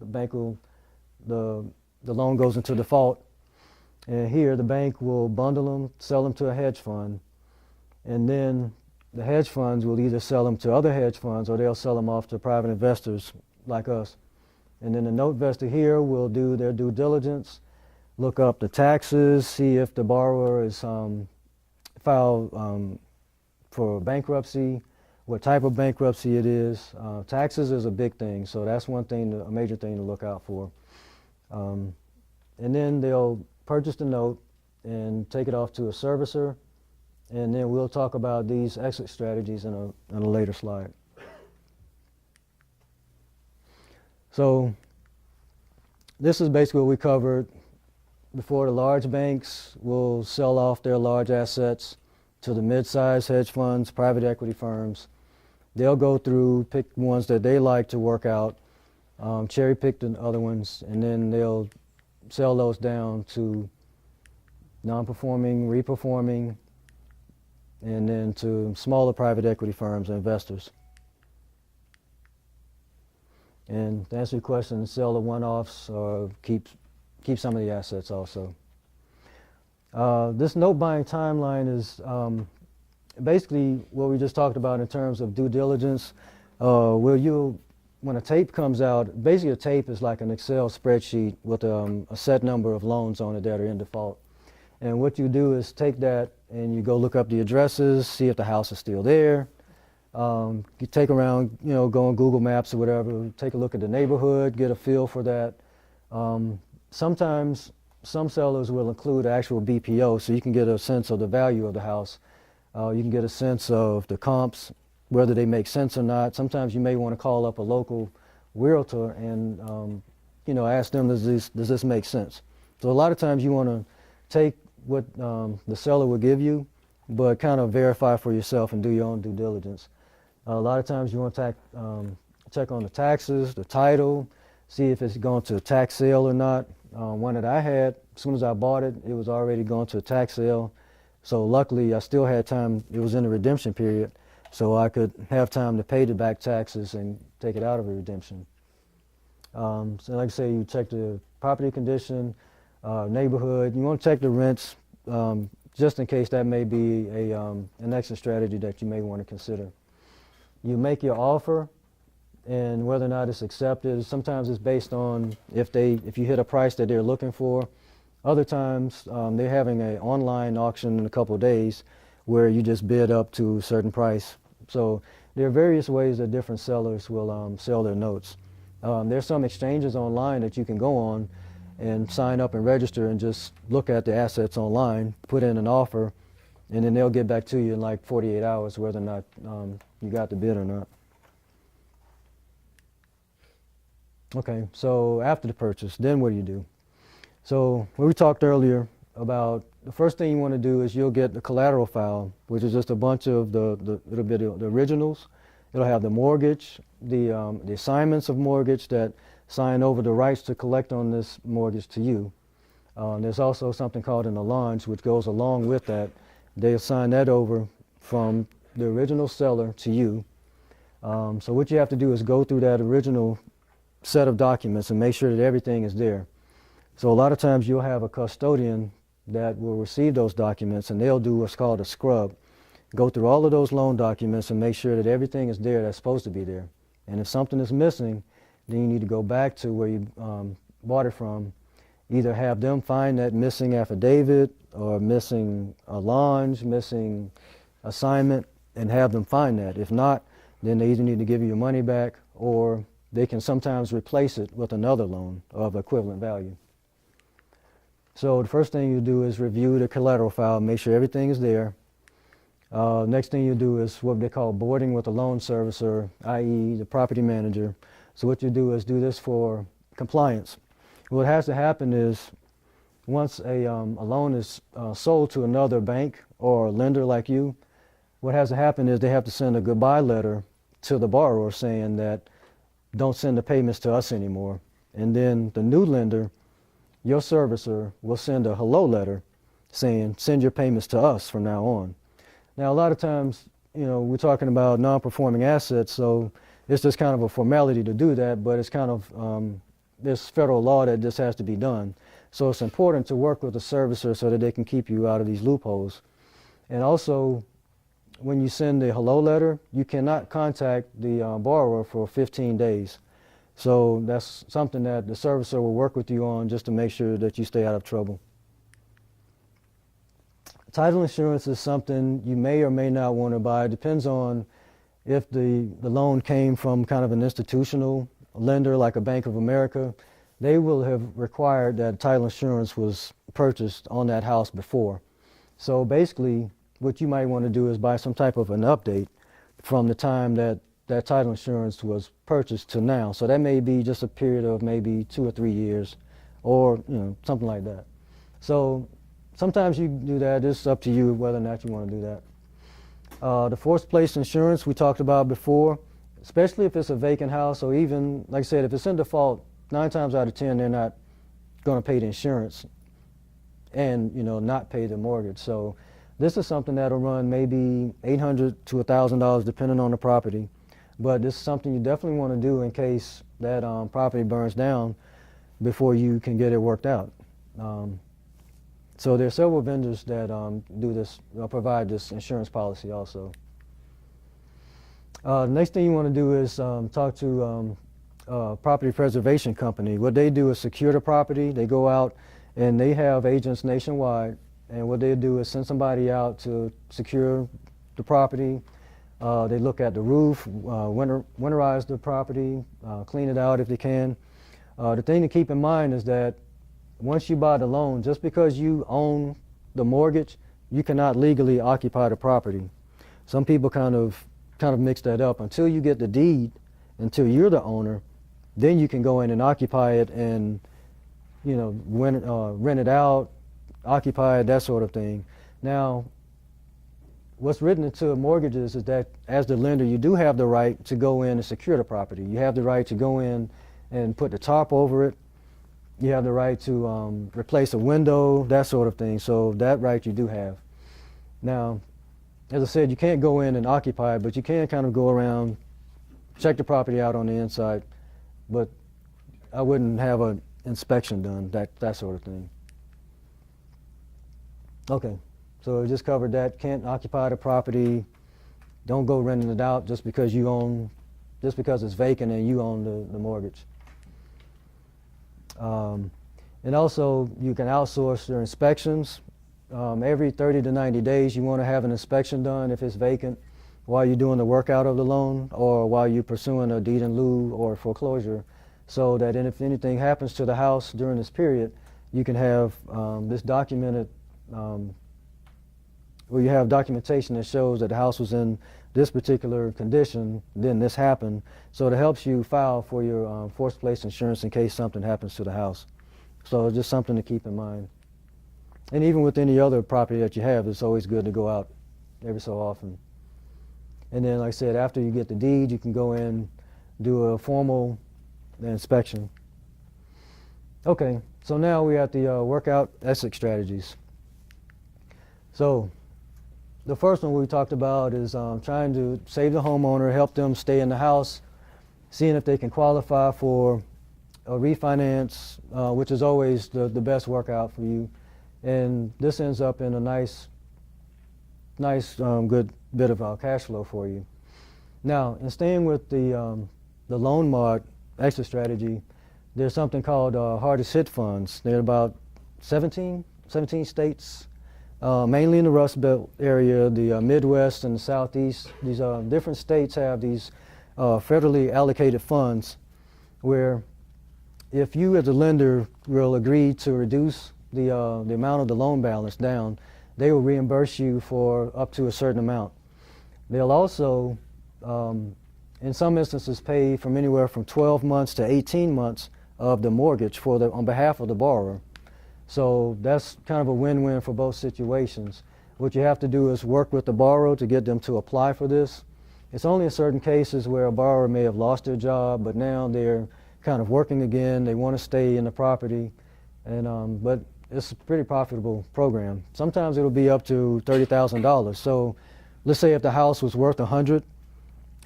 Speaker 2: the loan goes into default. And here, the bank will bundle them, sell them to a hedge fund, and then the hedge funds will either sell them to other hedge funds or they'll sell them off to private investors like us. And then the note investor here will do their due diligence, look up the taxes, see if the borrower is filed for bankruptcy, what type of bankruptcy it is. Taxes is a big thing, so that's one thing, a major thing to look out for. And then they'll purchase the note and take it off to a servicer, and then we'll talk about these exit strategies in a later slide. So this is basically what we covered before. The large banks will sell off their large assets to the mid-sized hedge funds, private equity firms. They'll go through, pick ones that they like to work out, cherry pick the other ones, and then they'll sell those down to non-performing, reperforming, and then to smaller private equity firms and investors. And to answer your question, sell the one-offs or keep some of the assets also. This note buying timeline is basically what we just talked about in terms of due diligence. When a tape comes out, basically a tape is like an Excel spreadsheet with a set number of loans on it that are in default. And what you do is take that and you go look up the addresses, see if the house is still there. You take around, go on Google Maps or whatever, take a look at the neighborhood, get a feel for that. Sometimes some sellers will include actual BPO, so you can get a sense of the value of the house. You can get a sense of the comps, whether they make sense or not. Sometimes you may want to call up a local realtor and ask them, does this make sense? So a lot of times you want to take what the seller will give you, but kind of verify for yourself and do your own due diligence. A lot of times you want to check on the taxes, the title, see if it's going to a tax sale or not. One that I had, as soon as I bought it, it was already going to a tax sale. So luckily I still had time, it was in the redemption period, so I could have time to pay the back taxes and take it out of a redemption. So like I say, you check the property condition, neighborhood. You want to check the rents, just in case that may be an exit strategy that you may want to consider. You make your offer, and whether or not it's accepted. Sometimes it's based on if you hit a price that they're looking for. Other times they're having an online auction in a couple of days where you just bid up to a certain price. So there are various ways that different sellers will sell their notes. There's some exchanges online that you can go on and sign up and register and just look at the assets online, put in an offer, and then they'll get back to you in like 48 hours whether or not you got the bid or not. Okay, so after the purchase, then what do you do? So when we talked earlier about the first thing you want to do is you'll get the collateral file, which is just a bunch of the originals. It'll have the mortgage, the assignments of mortgage that sign over the rights to collect on this mortgage to you. There's also something called an allonge, which goes along with that. They assign that over from the original seller to you. So what you have to do is go through that original set of documents and make sure that everything is there. So a lot of times you'll have a custodian that will receive those documents, and they'll do what's called a scrub. Go through all of those loan documents and make sure that everything is there that's supposed to be there. And if something is missing, then you need to go back to where you bought it from. Either have them find that missing affidavit or missing allonge, missing assignment, and have them find that. If not, then they either need to give you your money back, or they can sometimes replace it with another loan of equivalent value. So the first thing you do is review the collateral file, make sure everything is there. Next thing you do is what they call boarding with a loan servicer, i.e. the property manager. So what you do is do this for compliance. What has to happen is once a loan is sold to another bank or lender like you, what has to happen is they have to send a goodbye letter to the borrower saying that don't send the payments to us anymore. And then the new lender, your servicer, will send a hello letter saying send your payments to us from now on. Now a lot of times, we're talking about non-performing assets, so it's just kind of a formality to do that, but it's kind of, there's federal law that this has to be done. So it's important to work with the servicer so that they can keep you out of these loopholes. And also, when you send the hello letter, you cannot contact the borrower for 15 days. So that's something that the servicer will work with you on just to make sure that you stay out of trouble. Title insurance is something you may or may not want to buy. It depends on if the loan came from kind of an institutional lender like a Bank of America. They will have required that title insurance was purchased on that house before. So basically, what you might want to do is buy some type of an update from the time that that title insurance was purchased to now. So that may be just a period of maybe 2 or 3 years, or something like that. So sometimes you do that. It's up to you whether or not you want to do that. The forced place insurance we talked about before, especially if it's a vacant house, or even, like I said, if it's in default, 9 times out of 10 they're not going to pay the insurance and not pay the mortgage. So this is something that'll run maybe $800 to $1,000 depending on the property, but this is something you definitely want to do in case that property burns down before you can get it worked out. So there are several vendors that do this, provide this insurance policy also. Next thing you want to do is talk to a property preservation company. What they do is secure the property. They go out and they have agents nationwide, and what they do is send somebody out to secure the property. They look at the roof, winterize the property, clean it out if they can. The thing to keep in mind is that once you buy the loan, just because you own the mortgage, you cannot legally occupy the property. Some people kind of mix that up. Until you get the deed, until you're the owner, then you can go in and occupy it and rent it out, occupy it, that sort of thing. Now, what's written into mortgages is that as the lender, you do have the right to go in and secure the property. You have the right to go in and put the tarp over it. You have the right to replace a window, that sort of thing. So that right you do have. Now, as I said, you can't go in and occupy it, but you can kind of go around, check the property out on the inside, but I wouldn't have an inspection done, that sort of thing. Okay, so we just covered that. Can't occupy the property. Don't go renting it out just because it's vacant and you own the mortgage. And also, you can outsource your inspections. Every 30 to 90 days, you want to have an inspection done if it's vacant while you're doing the workout of the loan or while you're pursuing a deed in lieu or foreclosure, so that if anything happens to the house during this period, you can have this documented, where you have documentation that shows that the house was in this particular condition, then this happened. So it helps you file for your forced place insurance in case something happens to the house. So it's just something to keep in mind. And even with any other property that you have, it's always good to go out every so often. And then, like I said, after you get the deed, you can go in, do a formal inspection. Okay, so now we're at the workout exit strategies. So the first one we talked about is trying to save the homeowner, help them stay in the house, seeing if they can qualify for a refinance, which is always the best workout for you. And this ends up in a nice good bit of cash flow for you. Now, in staying with the loan mod exit strategy, there's something called hardest hit funds. There are about 17 states, mainly in the Rust Belt area, the Midwest and the Southeast. These different states have these federally allocated funds where if you as a lender will agree to reduce the amount of the loan balance down, they will reimburse you for up to a certain amount. They'll also, in some instances, pay from anywhere from 12 months to 18 months of the mortgage on behalf of the borrower. So that's kind of a win-win for both situations. What you have to do is work with the borrower to get them to apply for this. It's only in certain cases where a borrower may have lost their job, but now they're kind of working again. They want to stay in the property, and but it's a pretty profitable program. Sometimes it'll be up to $30,000. So let's say if the house was worth $100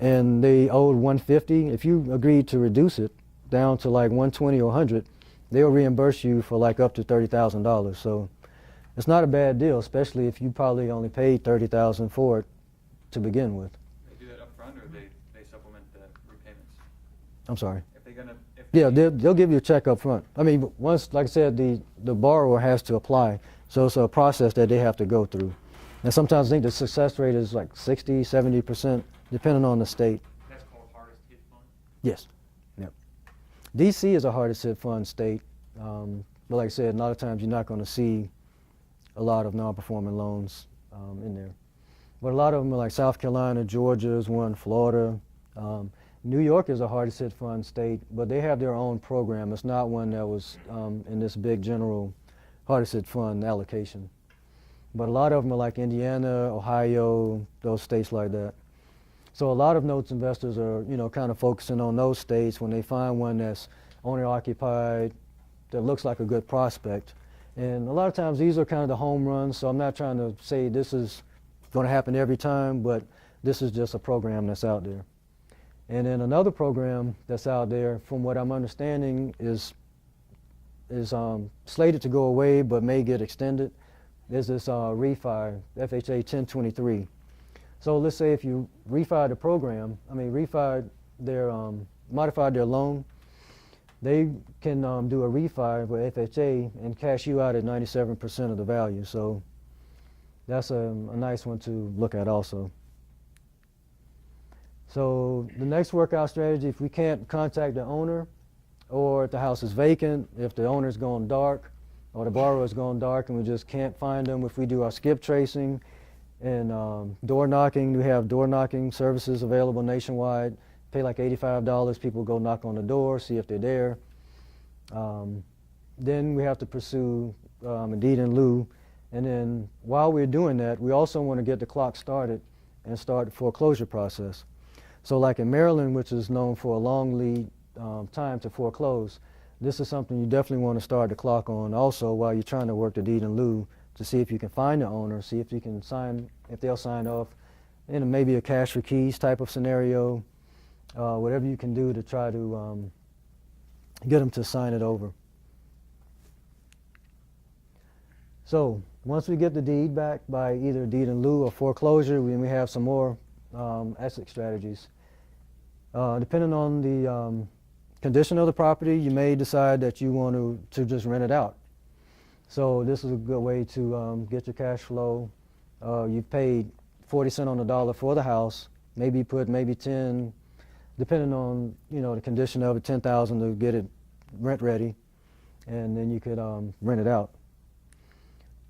Speaker 2: and they owed $150, if you agreed to reduce it down to like $120 or $100, they'll reimburse you for like up to $30,000. So it's not a bad deal, especially if you probably only paid $30,000 for it to begin with.
Speaker 3: They do that up front, or they supplement the repayments?
Speaker 2: I'm sorry.
Speaker 3: If
Speaker 2: Yeah, they'll give you a check up front. I mean, once, like I said, the borrower has to apply. So it's a process that they have to go through. And sometimes I think the success rate is like 60, 70%, depending on the state.
Speaker 3: That's called hardest hit fund?
Speaker 2: Yes. Yep. DC is a hardest hit fund state. But like I said, a lot of times you're not going to see a lot of non-performing loans in there. But a lot of them are like South Carolina, Georgia is one, Florida. New York is a hardest hit fund state, but they have their own program. It's not one that was in this big general hardest hit fund allocation. But a lot of them are like Indiana, Ohio, those states like that. So a lot of notes investors are, kind of focusing on those states when they find one that's owner occupied, that looks like a good prospect. And a lot of times these are kind of the home runs, so I'm not trying to say this is going to happen every time, but this is just a program that's out there. And then another program that's out there, from what I'm understanding, is slated to go away but may get extended. There's this refi, FHA 1023. So let's say if you modified their loan, they can do a refi with FHA and cash you out at 97% of the value. So that's a nice one to look at also. So the next workout strategy, if we can't contact the owner, or if the house is vacant, if the owner's gone dark, or the borrower's gone dark and we just can't find them, if we do our skip tracing and door knocking, we have door knocking services available nationwide. Pay like $85, people go knock on the door, see if they're there. Then we have to pursue a deed in lieu. And then while we're doing that, we also want to get the clock started and start the foreclosure process. So like in Maryland, which is known for a long lead time to foreclose, this is something you definitely want to start the clock on also while you're trying to work the deed in lieu to see if you can find the owner, see if you can if they'll sign off, and maybe a cash for keys type of scenario, whatever you can do to try to get them to sign it over. So once we get the deed back by either deed in lieu or foreclosure, we have some more exit strategies. Depending on the condition of the property, you may decide that you want to just rent it out. So this is a good way to get your cash flow. You've paid 40 cents on the dollar for the house, maybe put 10, depending on the condition of it, 10,000 to get it rent ready, and then you could rent it out.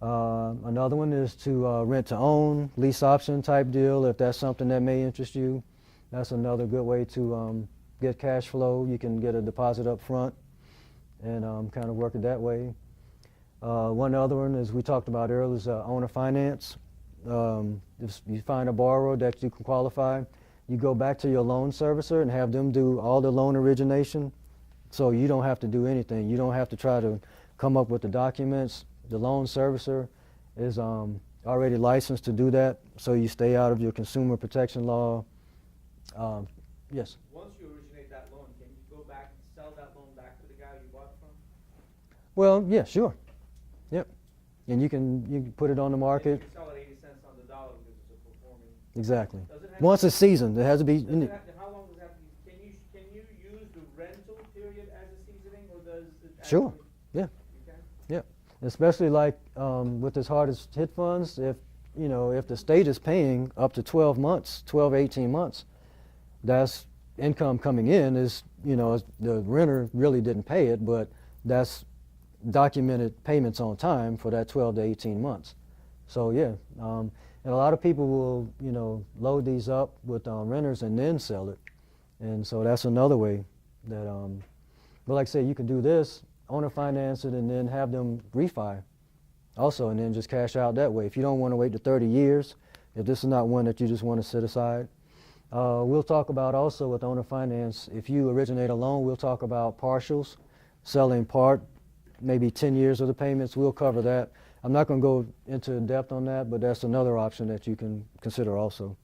Speaker 2: Another one is to rent to own, lease option type deal, if that's something that may interest you. That's another good way to get cash flow. You can get a deposit up front and kind of work it that way. One other one, as we talked about earlier, is owner finance. If you find a borrower that you can qualify, you go back to your loan servicer and have them do all the loan origination, so you don't have to do anything. You don't have to try to come up with the documents. The loan servicer is already licensed to do that, so you stay out of your consumer protection law. Yes?
Speaker 4: Once you originate that loan, can you go back and sell that loan back to the guy you bought from?
Speaker 2: Well, yeah, sure. Yep. And you can put it on the market.
Speaker 4: You can sell it 80 cents on the dollar because it's a performing.
Speaker 2: Exactly.
Speaker 4: Does it have
Speaker 2: Once
Speaker 4: to-
Speaker 2: it's seasoned, it has to be.
Speaker 4: How long does that be? Can you use the rental period as a seasoning, or does it?
Speaker 2: Sure.
Speaker 4: actually-
Speaker 2: Yeah.
Speaker 4: You can?
Speaker 2: Yeah, especially like with this hardest hit funds, if the state is paying up to 12 months, 12, 18 months, that's income coming in. Is the renter really didn't pay it, but that's documented payments on time for that 12 to 18 months. So yeah, and a lot of people will load these up with renters and then sell it, and so that's another way that. But like I say, you can do this. Owner finance it and then have them refi also, and then just cash out that way. If you don't want to wait to 30 years, if this is not one that you just want to set aside. We'll talk about also with owner finance, if you originate a loan, we'll talk about partials, selling part, maybe 10 years of the payments. We'll cover that. I'm not going to go into depth on that, but that's another option that you can consider also.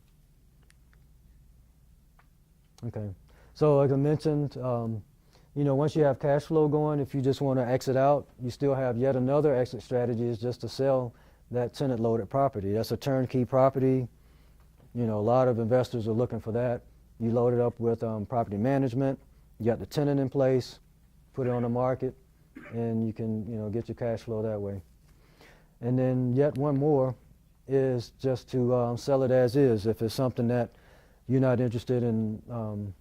Speaker 2: Okay, so like I mentioned, once you have cash flow going, if you just want to exit out, you still have yet another exit strategy, is just to sell that tenant-loaded property. That's a turnkey property. A lot of investors are looking for that. You load it up with property management, you got the tenant in place, put it on the market, and you can get your cash flow that way. And then yet one more is just to sell it as is. If it's something that you're not interested in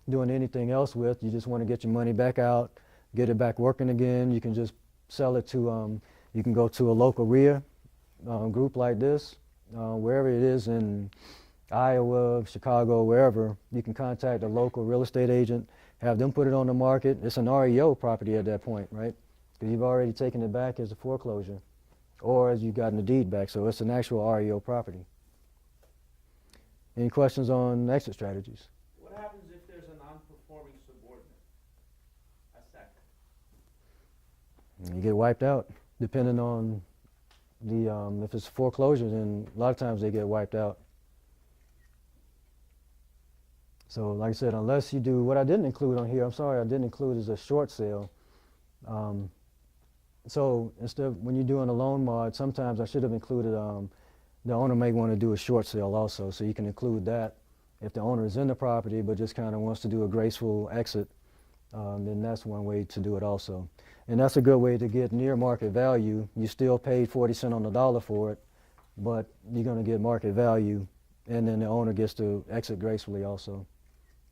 Speaker 2: doing anything else with, you just want to get your money back out, get it back working again, you can just sell it to, you can go to a local REIA group like this, wherever it is in Iowa, Chicago, wherever. You can contact a local real estate agent, have them put it on the market. It's an REO property at that point, right? Because you've already taken it back as a foreclosure, or as you've gotten the deed back, so it's an actual REO property. Any questions on exit strategies?
Speaker 4: What happens if there's a non-performing subordinate? A second.
Speaker 2: You get wiped out, depending on the, if it's foreclosure, then a lot of times they get wiped out. So like I said, unless you do, what I didn't include on here, I'm sorry, I didn't include is a short sale. So instead of, when you're doing a loan mod, sometimes I should have included, the owner may want to do a short sale also, so you can include that. If the owner is in the property but just kind of wants to do a graceful exit, then that's one way to do it also. And that's a good way to get near market value. You still paid 40 cents on the dollar for it, but you're going to get market value, and then the owner gets to exit gracefully also.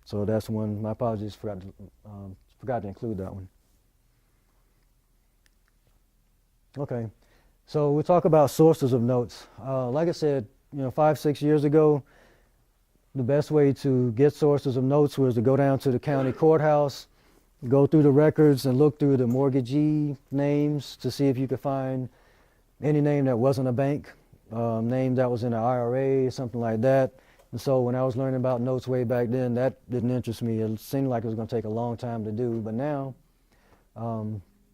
Speaker 2: So that's one. My apologies, forgot to include that one. Okay, so we'll talk about sources of notes. Like I said, 5-6 years ago, the best way to get sources of notes was to go down to the county courthouse, go through the records and look through the mortgagee names to see if you could find any name that wasn't a bank, name that was in an IRA, something like that. And so when I was learning about notes way back then, that didn't interest me. It seemed like it was going to take a long time to do. But now,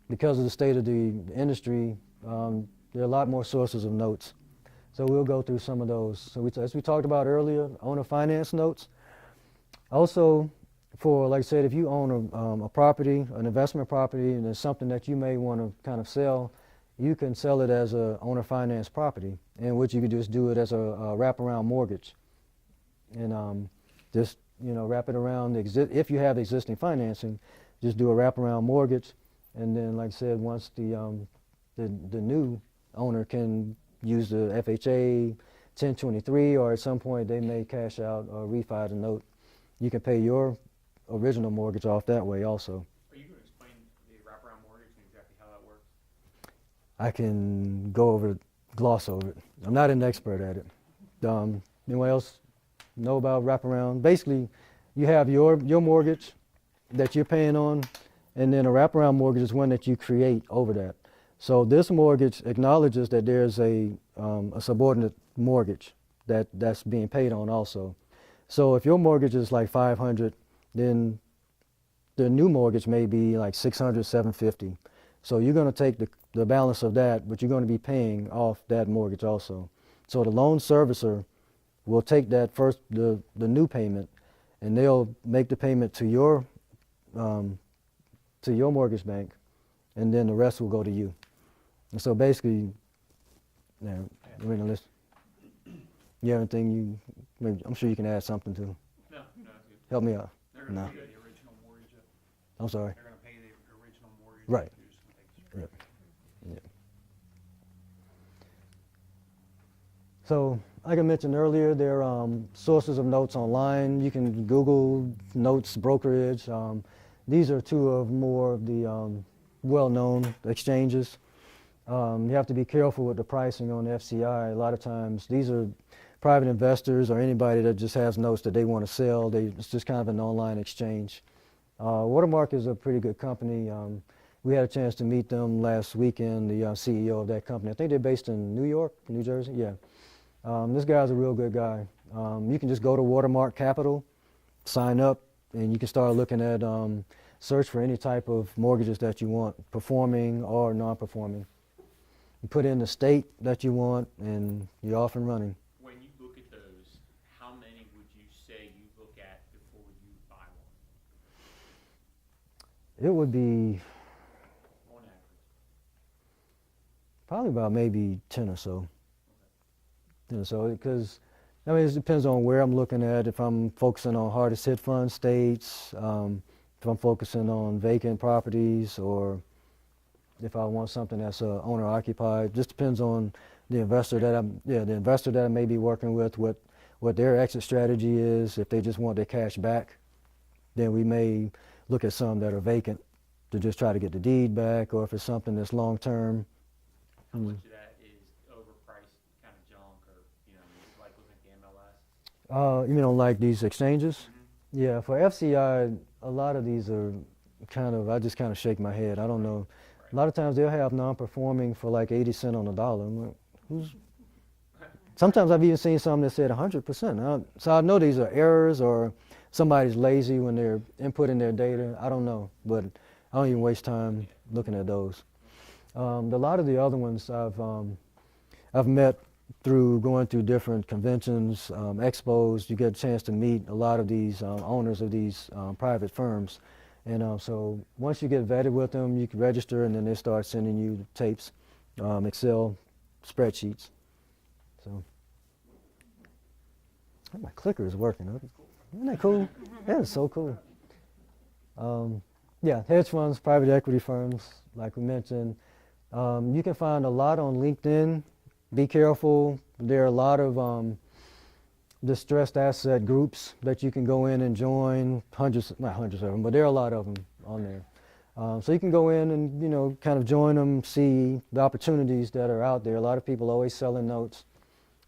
Speaker 2: because of the state of the industry, there are a lot more sources of notes. So we'll go through some of those. So as we talked about earlier, owner finance notes. Also, for, like I said, if you own a property, an investment property, and there's something that you may want to kind of sell, you can sell it as a owner finance property, in which you could just do it as a wraparound mortgage. And just, wrap it around, if you have existing financing, just do a wraparound mortgage. And then, like I said, once the new owner can use the FHA 1023, or at some point they may cash out or refi the note, you can pay your original mortgage off that way also.
Speaker 1: Are you going to explain the wraparound mortgage and exactly how that works?
Speaker 2: I can gloss over it. I'm not an expert at it. Anyone else know about wraparound? Basically, you have your mortgage that you're paying on, and then a wraparound mortgage is one that you create over that. So this mortgage acknowledges that there's a subordinate mortgage that's being paid on also. So if your mortgage is like $500, then the new mortgage may be like $600, $750. So you're going to take the balance of that, but you're going to be paying off that mortgage also. So the loan servicer will take that first, the new payment, and they'll make the payment to your mortgage bank, and then the rest will go to you. And so basically, we're gonna list. You have anything I'm sure you can add something to.
Speaker 1: No, that's good.
Speaker 2: Help me out.
Speaker 6: They're going to
Speaker 2: No.
Speaker 6: pay the original mortgage.
Speaker 2: I'm sorry.
Speaker 6: They're going to pay the original mortgage.
Speaker 2: Right.
Speaker 6: You're just gonna take it straight.
Speaker 2: Yeah. So, like I mentioned earlier, there are sources of notes online. You can Google notes brokerage. These are two of more of the well-known exchanges. You have to be careful with the pricing on the FCI. A lot of times, these are private investors or anybody that just has notes that they want to sell. It's just kind of an online exchange. Watermark is a pretty good company. We had a chance to meet them last weekend, the CEO of that company. I think they're based in New York, New Jersey, yeah. This guy's a real good guy. You can just go to Watermark Capital, sign up, and you can start looking at, search for any type of mortgages that you want, performing or non-performing. You put in the state that you want, and you're off and running.
Speaker 1: When you look at those, how many would you say you look at before you buy one?
Speaker 2: It would be
Speaker 1: On average.
Speaker 2: probably about maybe 10 or so. 10 or so, because it depends on where I'm looking at. If I'm focusing on hardest hit fund states, if I'm focusing on vacant properties, or if I want something that's owner occupied. Just depends on the investor that the investor that I may be working with, what their exit strategy is. If they just want their cash back, then we may look at some that are vacant to just try to get the deed back, or if it's something that's long term.
Speaker 1: How much of that is overpriced kind of junk, or like looking at the MLS?
Speaker 2: Like these exchanges? Yeah, for FCI, a lot of these are I just kind of shake my head. I don't know. A lot of times they'll have non-performing for like 80 cents on the dollar. I'm like, sometimes I've even seen some that said 100%. So I know these are errors, or somebody's lazy when they're inputting their data. I don't know, but I don't even waste time looking at those. A lot of the other ones I've met through going through different conventions, expos. You get a chance to meet a lot of these owners of these private firms. And so once you get vetted with them, you can register, and then they start sending you tapes, Excel spreadsheets. So my clicker is working. Isn't that cool? That is so cool. Yeah, hedge funds, private equity firms, like we mentioned. You can find a lot on LinkedIn. Be careful. There are a lot of distressed asset groups that you can go in and join. Not hundreds of them, but there are a lot of them on there. So you can go in and kind of join them, see the opportunities that are out there. A lot of people always selling notes.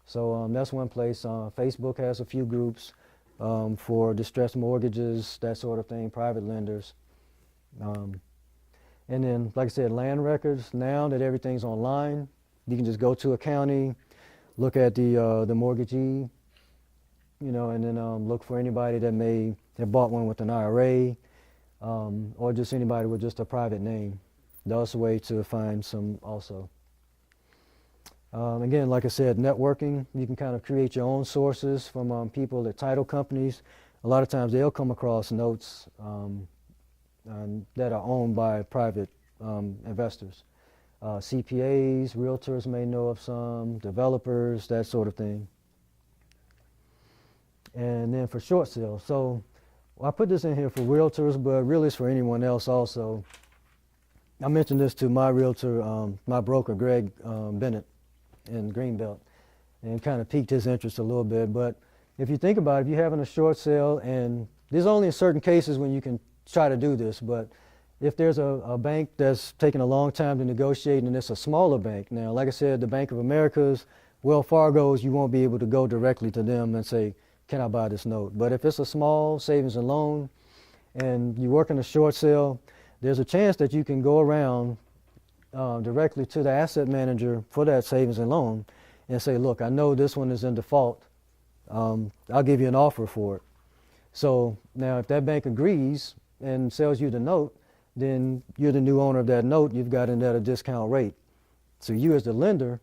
Speaker 2: So that's one place. Facebook has a few groups for distressed mortgages, that sort of thing, private lenders. And then, like I said, land records. Now that everything's online, you can just go to a county, look at the mortgagee, and then look for anybody that may have bought one with an IRA, or just anybody with just a private name. That's a way to find some also. Again, like I said, networking. You can kind of create your own sources from people at title companies. A lot of times they'll come across notes that are owned by private investors. CPAs, realtors may know of some, developers, that sort of thing. And then for short sales, so I put this in here for realtors, but really it's for anyone else also. I mentioned this to my realtor, my broker, Greg Bennett in Greenbelt, and kind of piqued his interest a little bit. But if you think about it, if you're having a short sale, and there's only in certain cases when you can try to do this, but if there's a bank that's taking a long time to negotiate and it's a smaller bank, now, like I said, the Bank of America's, Wells Fargo's, you won't be able to go directly to them and say, can I buy this note? But if it's a small savings and loan and you work in a short sale, there's a chance that you can go around directly to the asset manager for that savings and loan and say, look, I know this one is in default. I'll give you an offer for it. So now if that bank agrees and sells you the note, then you're the new owner of that note. You've got it at a discount rate. So you as the lender,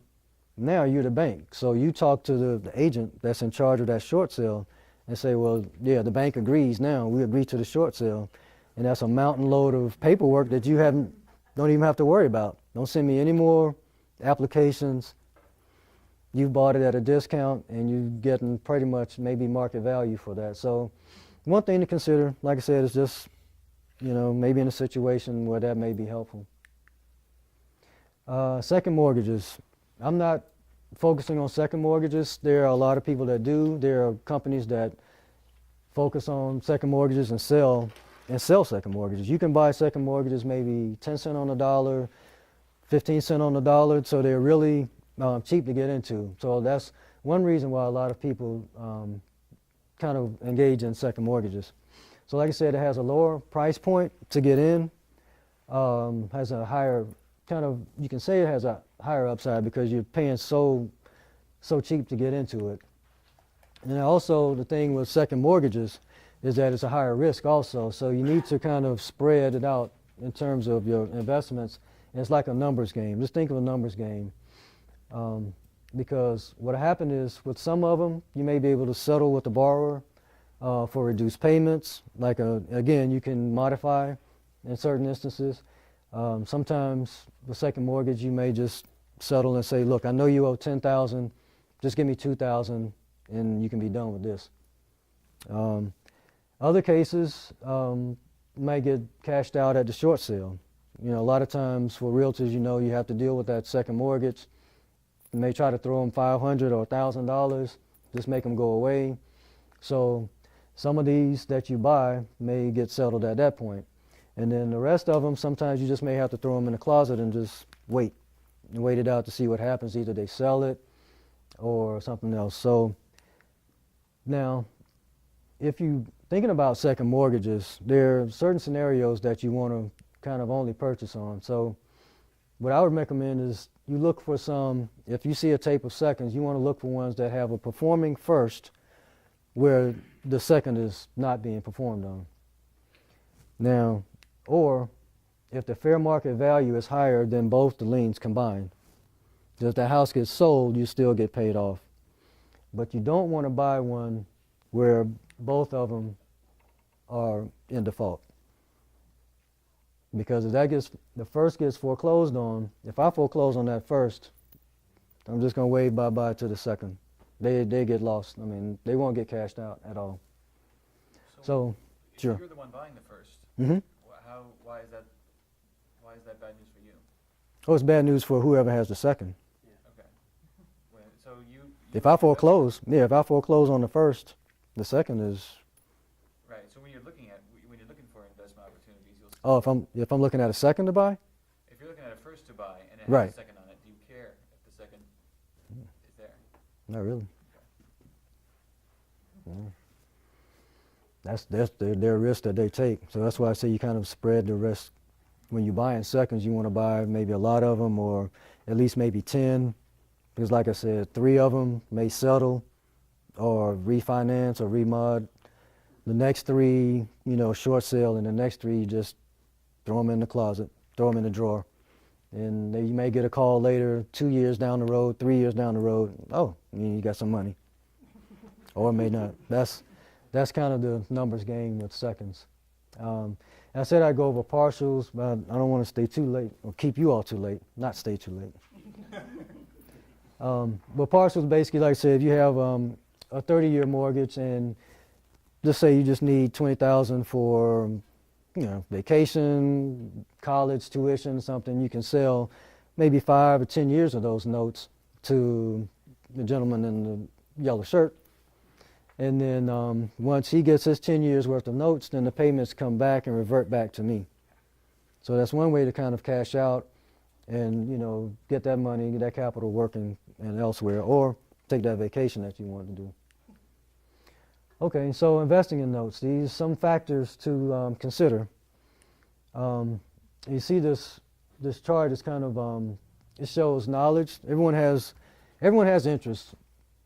Speaker 2: now you're the bank. So you talk to the agent that's in charge of that short sale and say, well, yeah, the bank agrees now. We agree to the short sale. And that's a mountain load of paperwork that you don't even have to worry about. Don't send me any more applications. You've bought it at a discount and you're getting pretty much maybe market value for that. So one thing to consider, like I said, is just, maybe in a situation where that may be helpful. Second mortgages. I'm not focusing on second mortgages. There are a lot of people that do. There are companies that focus on second mortgages and sell second mortgages. You can buy second mortgages maybe 10 cents on the dollar, 15 cents on the dollar, so they're really cheap to get into. So that's one reason why a lot of people kind of engage in second mortgages. So like I said, it has a lower price point to get in, has a higher you can say it has a higher upside because you're paying so cheap to get into it. And also the thing with second mortgages is that it's a higher risk also. So you need to kind of spread it out in terms of your investments. And it's like a numbers game. Just think of a numbers game. Because what happened is with some of them, you may be able to settle with the borrower for reduced payments. Like again, you can modify in certain instances. Sometimes the second mortgage, you may just settle and say, look, I know you owe $10,000, just give me $2,000 and you can be done with this. Other cases might get cashed out at the short sale. You know, a lot of times for realtors, you know, you have to deal with that second mortgage. You may try to throw them $500 or $1,000, just make them go away. So some of these that you buy may get settled at that point. And then the rest of them, sometimes you just may have to throw them in the closet and just wait it out to see what happens. Either they sell it or something else. So now, if you're thinking about second mortgages, there are certain scenarios that you want to kind of only purchase on. So what I would recommend is you look for some, if you see a tape of seconds, you want to look for ones that have a performing first where the second is not being performed on. Now, or if the fair market value is higher than both the liens combined. If the house gets sold, you still get paid off. But you don't want to buy one where both of them are in default. Because if the first gets foreclosed on, if I foreclose on that first, I'm just going to wave bye-bye to the second. They get lost. I mean, they won't get cashed out at all. So
Speaker 3: if
Speaker 2: sure.
Speaker 3: you're the one buying the first,
Speaker 2: Mm-hmm.
Speaker 3: why is that bad news for you?
Speaker 2: Oh, it's bad news for whoever has the second.
Speaker 3: Okay. So you
Speaker 2: If I foreclose on the first, the second is.
Speaker 3: right. So when you're looking for investment opportunities, you'll.
Speaker 2: Oh, if I'm looking at a second to buy.
Speaker 3: If you're looking at a first to buy and it has
Speaker 2: Right.
Speaker 3: a second on it, do you care if the second is there?
Speaker 2: Not really. Yeah. That's their risk that they take. So that's why I say you kind of spread the risk. When you buy in seconds, you want to buy maybe a lot of them, or at least maybe 10, because like I said, 3 of them may settle, or refinance or remod. The next 3, you know, short sale, and the next 3 you just throw them in the closet, throw them in the drawer, and you may get a call later, 2 years down the road, 3 years down the road. Oh, you got some money, or it may not. That's kind of the numbers game with seconds. I said I'd go over partials, but I don't want to stay too late or keep you all too late, not stay too late. But partials basically, like I said, if you have a 30-year mortgage and just say you just need $20,000 for, you know, vacation, college tuition, something, you can sell maybe 5 or 10 years of those notes to the gentleman in the yellow shirt. And then once he gets his 10 years worth of notes, then the payments come back and revert back to me. So that's one way to kind of cash out and, you know, get that money, get that capital working and elsewhere, or take that vacation that you want to do. Okay, so investing in notes. These some factors to consider. You see this chart is kind of it shows knowledge. Everyone has interest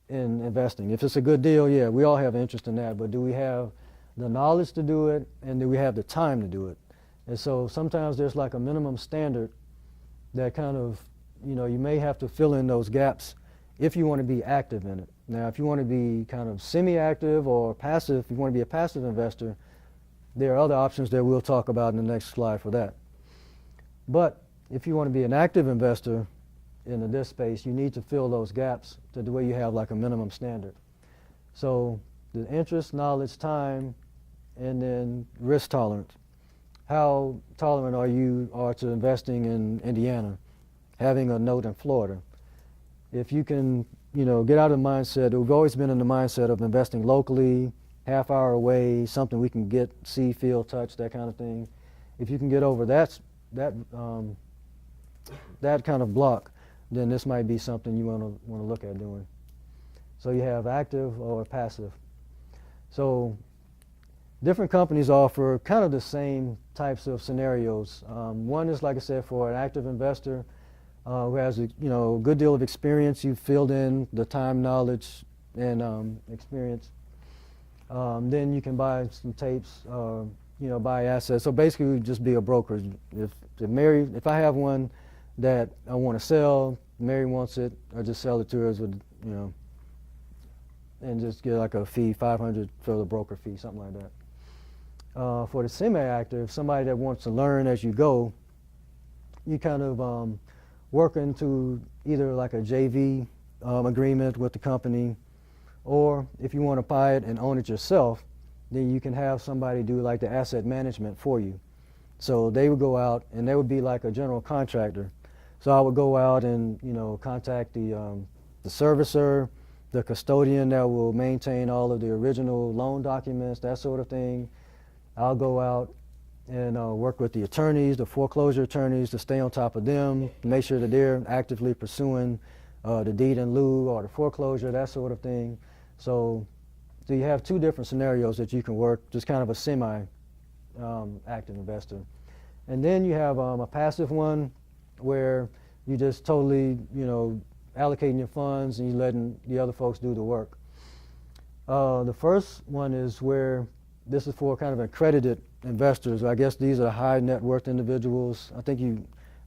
Speaker 2: in investing. If it's a good deal, yeah, we all have interest in that, but do we have the knowledge to do it, and do we have the time to do it? And so sometimes there's like a minimum standard that kind of, you know, you may have to fill in those gaps if you want to be active in it. Now, if you want to be kind of semi-active or passive, if you want to be a passive investor, there are other options that we'll talk about in the next slide for that. But if you want to be an active investor in this space, you need to fill those gaps to the way you have like a minimum standard. So the interest, knowledge, time, and then risk tolerance. How tolerant are you to investing in Indiana, having a note in Florida? If you can, you know, get out of the mindset, we've always been in the mindset of investing locally, half hour away, something we can get, see, feel, touch, that kind of thing. If you can get over that kind of block, then this might be something you want to look at doing. So you have active or passive. So different companies offer kind of the same types of scenarios. One is, like I said, for an active investor who has a good deal of experience. You've filled in the time, knowledge, and experience. Then you can buy some tapes, buy assets. So basically, we'd just be a broker. If I have one that I want to sell, Mary wants it, I just sell it to her with, and just get like a fee, $500 for the broker fee, something like that. For the semi-active, somebody that wants to learn as you go, you kind of work into either like a JV agreement with the company, or if you want to buy it and own it yourself, then you can have somebody do like the asset management for you. So they would go out, and they would be like a general contractor. So I would go out and, you know, contact the servicer, the custodian that will maintain all of the original loan documents, that sort of thing. I'll go out and work with the attorneys, the foreclosure attorneys, to stay on top of them, make sure that they're actively pursuing the deed in lieu or the foreclosure, that sort of thing. So you have two different scenarios that you can work, just kind of a semi-active investor. And then you have a passive one where you just totally, you know, allocating your funds and you letting the other folks do the work. The first one is where this is for kind of accredited investors. I guess these are high net worth individuals. I think I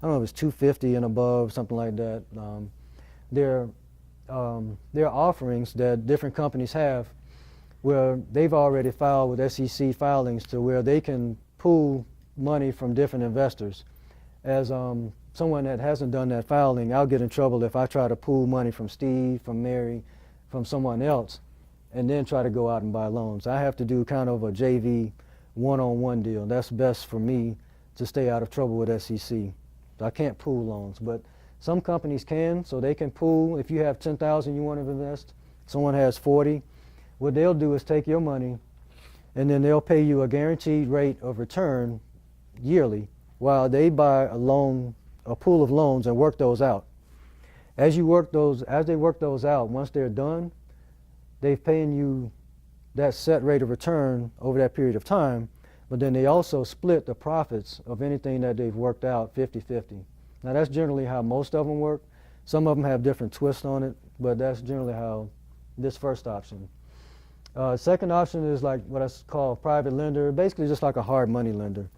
Speaker 2: don't know if it's 250 and above, something like that. There are offerings that different companies have where they've already filed with SEC filings to where they can pool money from different investors. As someone that hasn't done that filing, I'll get in trouble if I try to pool money from Steve, from Mary, from someone else, and then try to go out and buy loans. I have to do kind of a JV one-on-one deal. That's best for me to stay out of trouble with SEC. I can't pool loans, but some companies can, so they can pool. If you have 10,000 you want to invest, someone has 40, what they'll do is take your money and then they'll pay you a guaranteed rate of return yearly while they buy a pool of loans and work those out. As they work those out, once they're done, they're paying you that set rate of return over that period of time, but then they also split the profits of anything that they've worked out 50-50. Now that's generally how most of them work. Some of them have different twists on it, but that's generally how this first option. Second option is like what I call a private lender, basically just like a hard money lender.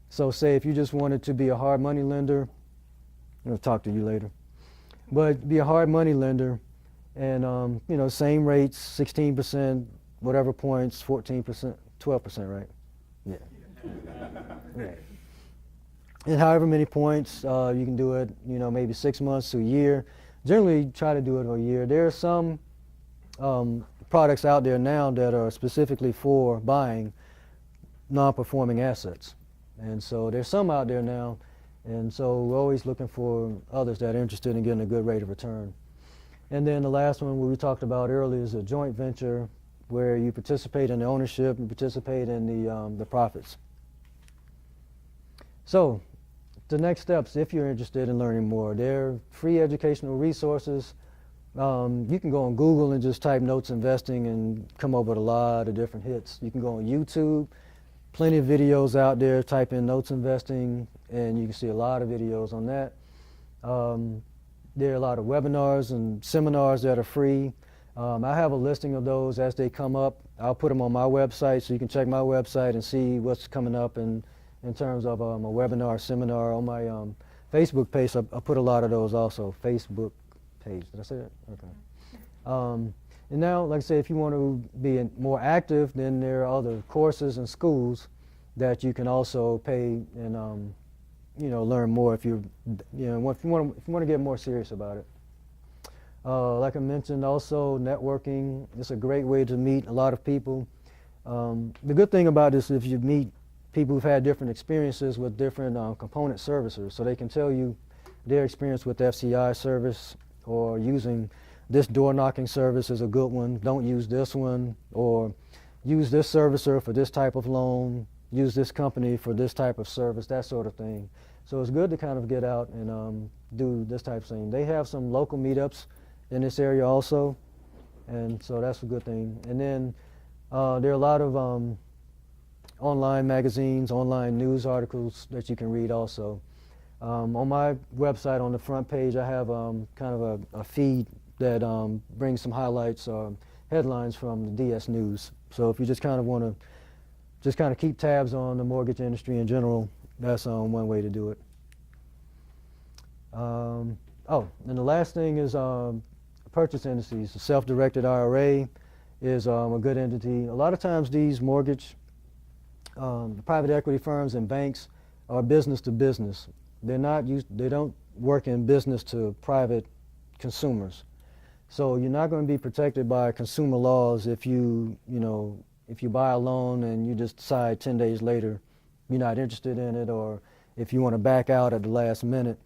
Speaker 2: So say if you just wanted to be a hard money lender, I'm going to talk to you later, but be a hard money lender and you know, same rates, 16%, whatever points, 14%, 12%, right? Yeah. Yeah. And however many points, you can do it, you know, maybe 6 months to a year. Generally try to do it a year. There are some products out there now that are specifically for buying non-performing assets. And so there's some out there now, and so we're always looking for others that are interested in getting a good rate of return. And then the last one we talked about earlier is a joint venture where you participate in the ownership and participate in the profits. So the next steps, if you're interested in learning more, there are free educational resources. You can go on Google and just type notes investing and come up with a lot of different hits. You can go on YouTube, plenty of videos out there, type in notes investing, and you can see a lot of videos on that. There are a lot of webinars and seminars that are free. I have a listing of those as they come up. I'll put them on my website, so you can check my website and see what's coming up in terms of a webinar, seminar. On my Facebook page, I put a lot of those also. Facebook page, did I say that? Okay. And now, like I say, if you want to be more active, then there are other courses and schools that you can also pay and you know, learn more if you want to get more serious about it. Like I mentioned, also networking. It's a great way to meet a lot of people. The good thing about this is if you meet people who've had different experiences with different component servicers, so they can tell you their experience with the FCI service, or using this door knocking service is a good one, don't use this one, or use this servicer for this type of loan, use this company for this type of service, that sort of thing. So it's good to kind of get out and do this type of thing. They have some local meetups in this area also, and so that's a good thing. And then there are a lot of online magazines, online news articles that you can read also. On my website, on the front page, I have kind of a feed that brings some highlights or headlines from the DS News. So if you just kind of want to just kind of keep tabs on the mortgage industry in general, that's one way to do it. Oh, and the last thing is purchase indices. The self-directed IRA is a good entity. A lot of times these mortgage, private equity firms and banks are business to business. They don't work in business to private consumers. So you're not going to be protected by consumer laws if you buy a loan and you just decide 10 days later you're not interested in it, or if you want to back out at the last minute.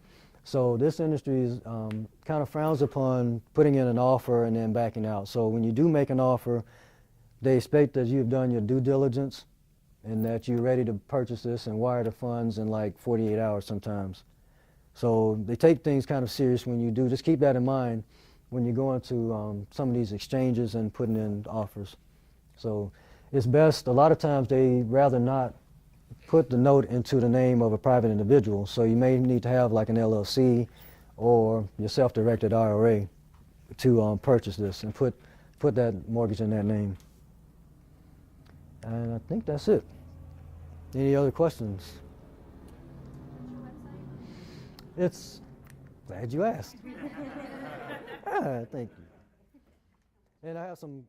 Speaker 2: So this industry is kind of frowns upon putting in an offer and then backing out. So when you do make an offer, they expect that you've done your due diligence and that you're ready to purchase this and wire the funds in like 48 hours sometimes. So they take things kind of serious when you do. Just keep that in mind when you go into some of these exchanges and putting in offers. So it's best, a lot of times they rather not put the note into the name of a private individual. So you may need to have like an LLC or your self-directed IRA to purchase this and put that mortgage in that name. And I think that's it. Any other questions? It's, glad you asked. Thank you. And I have some,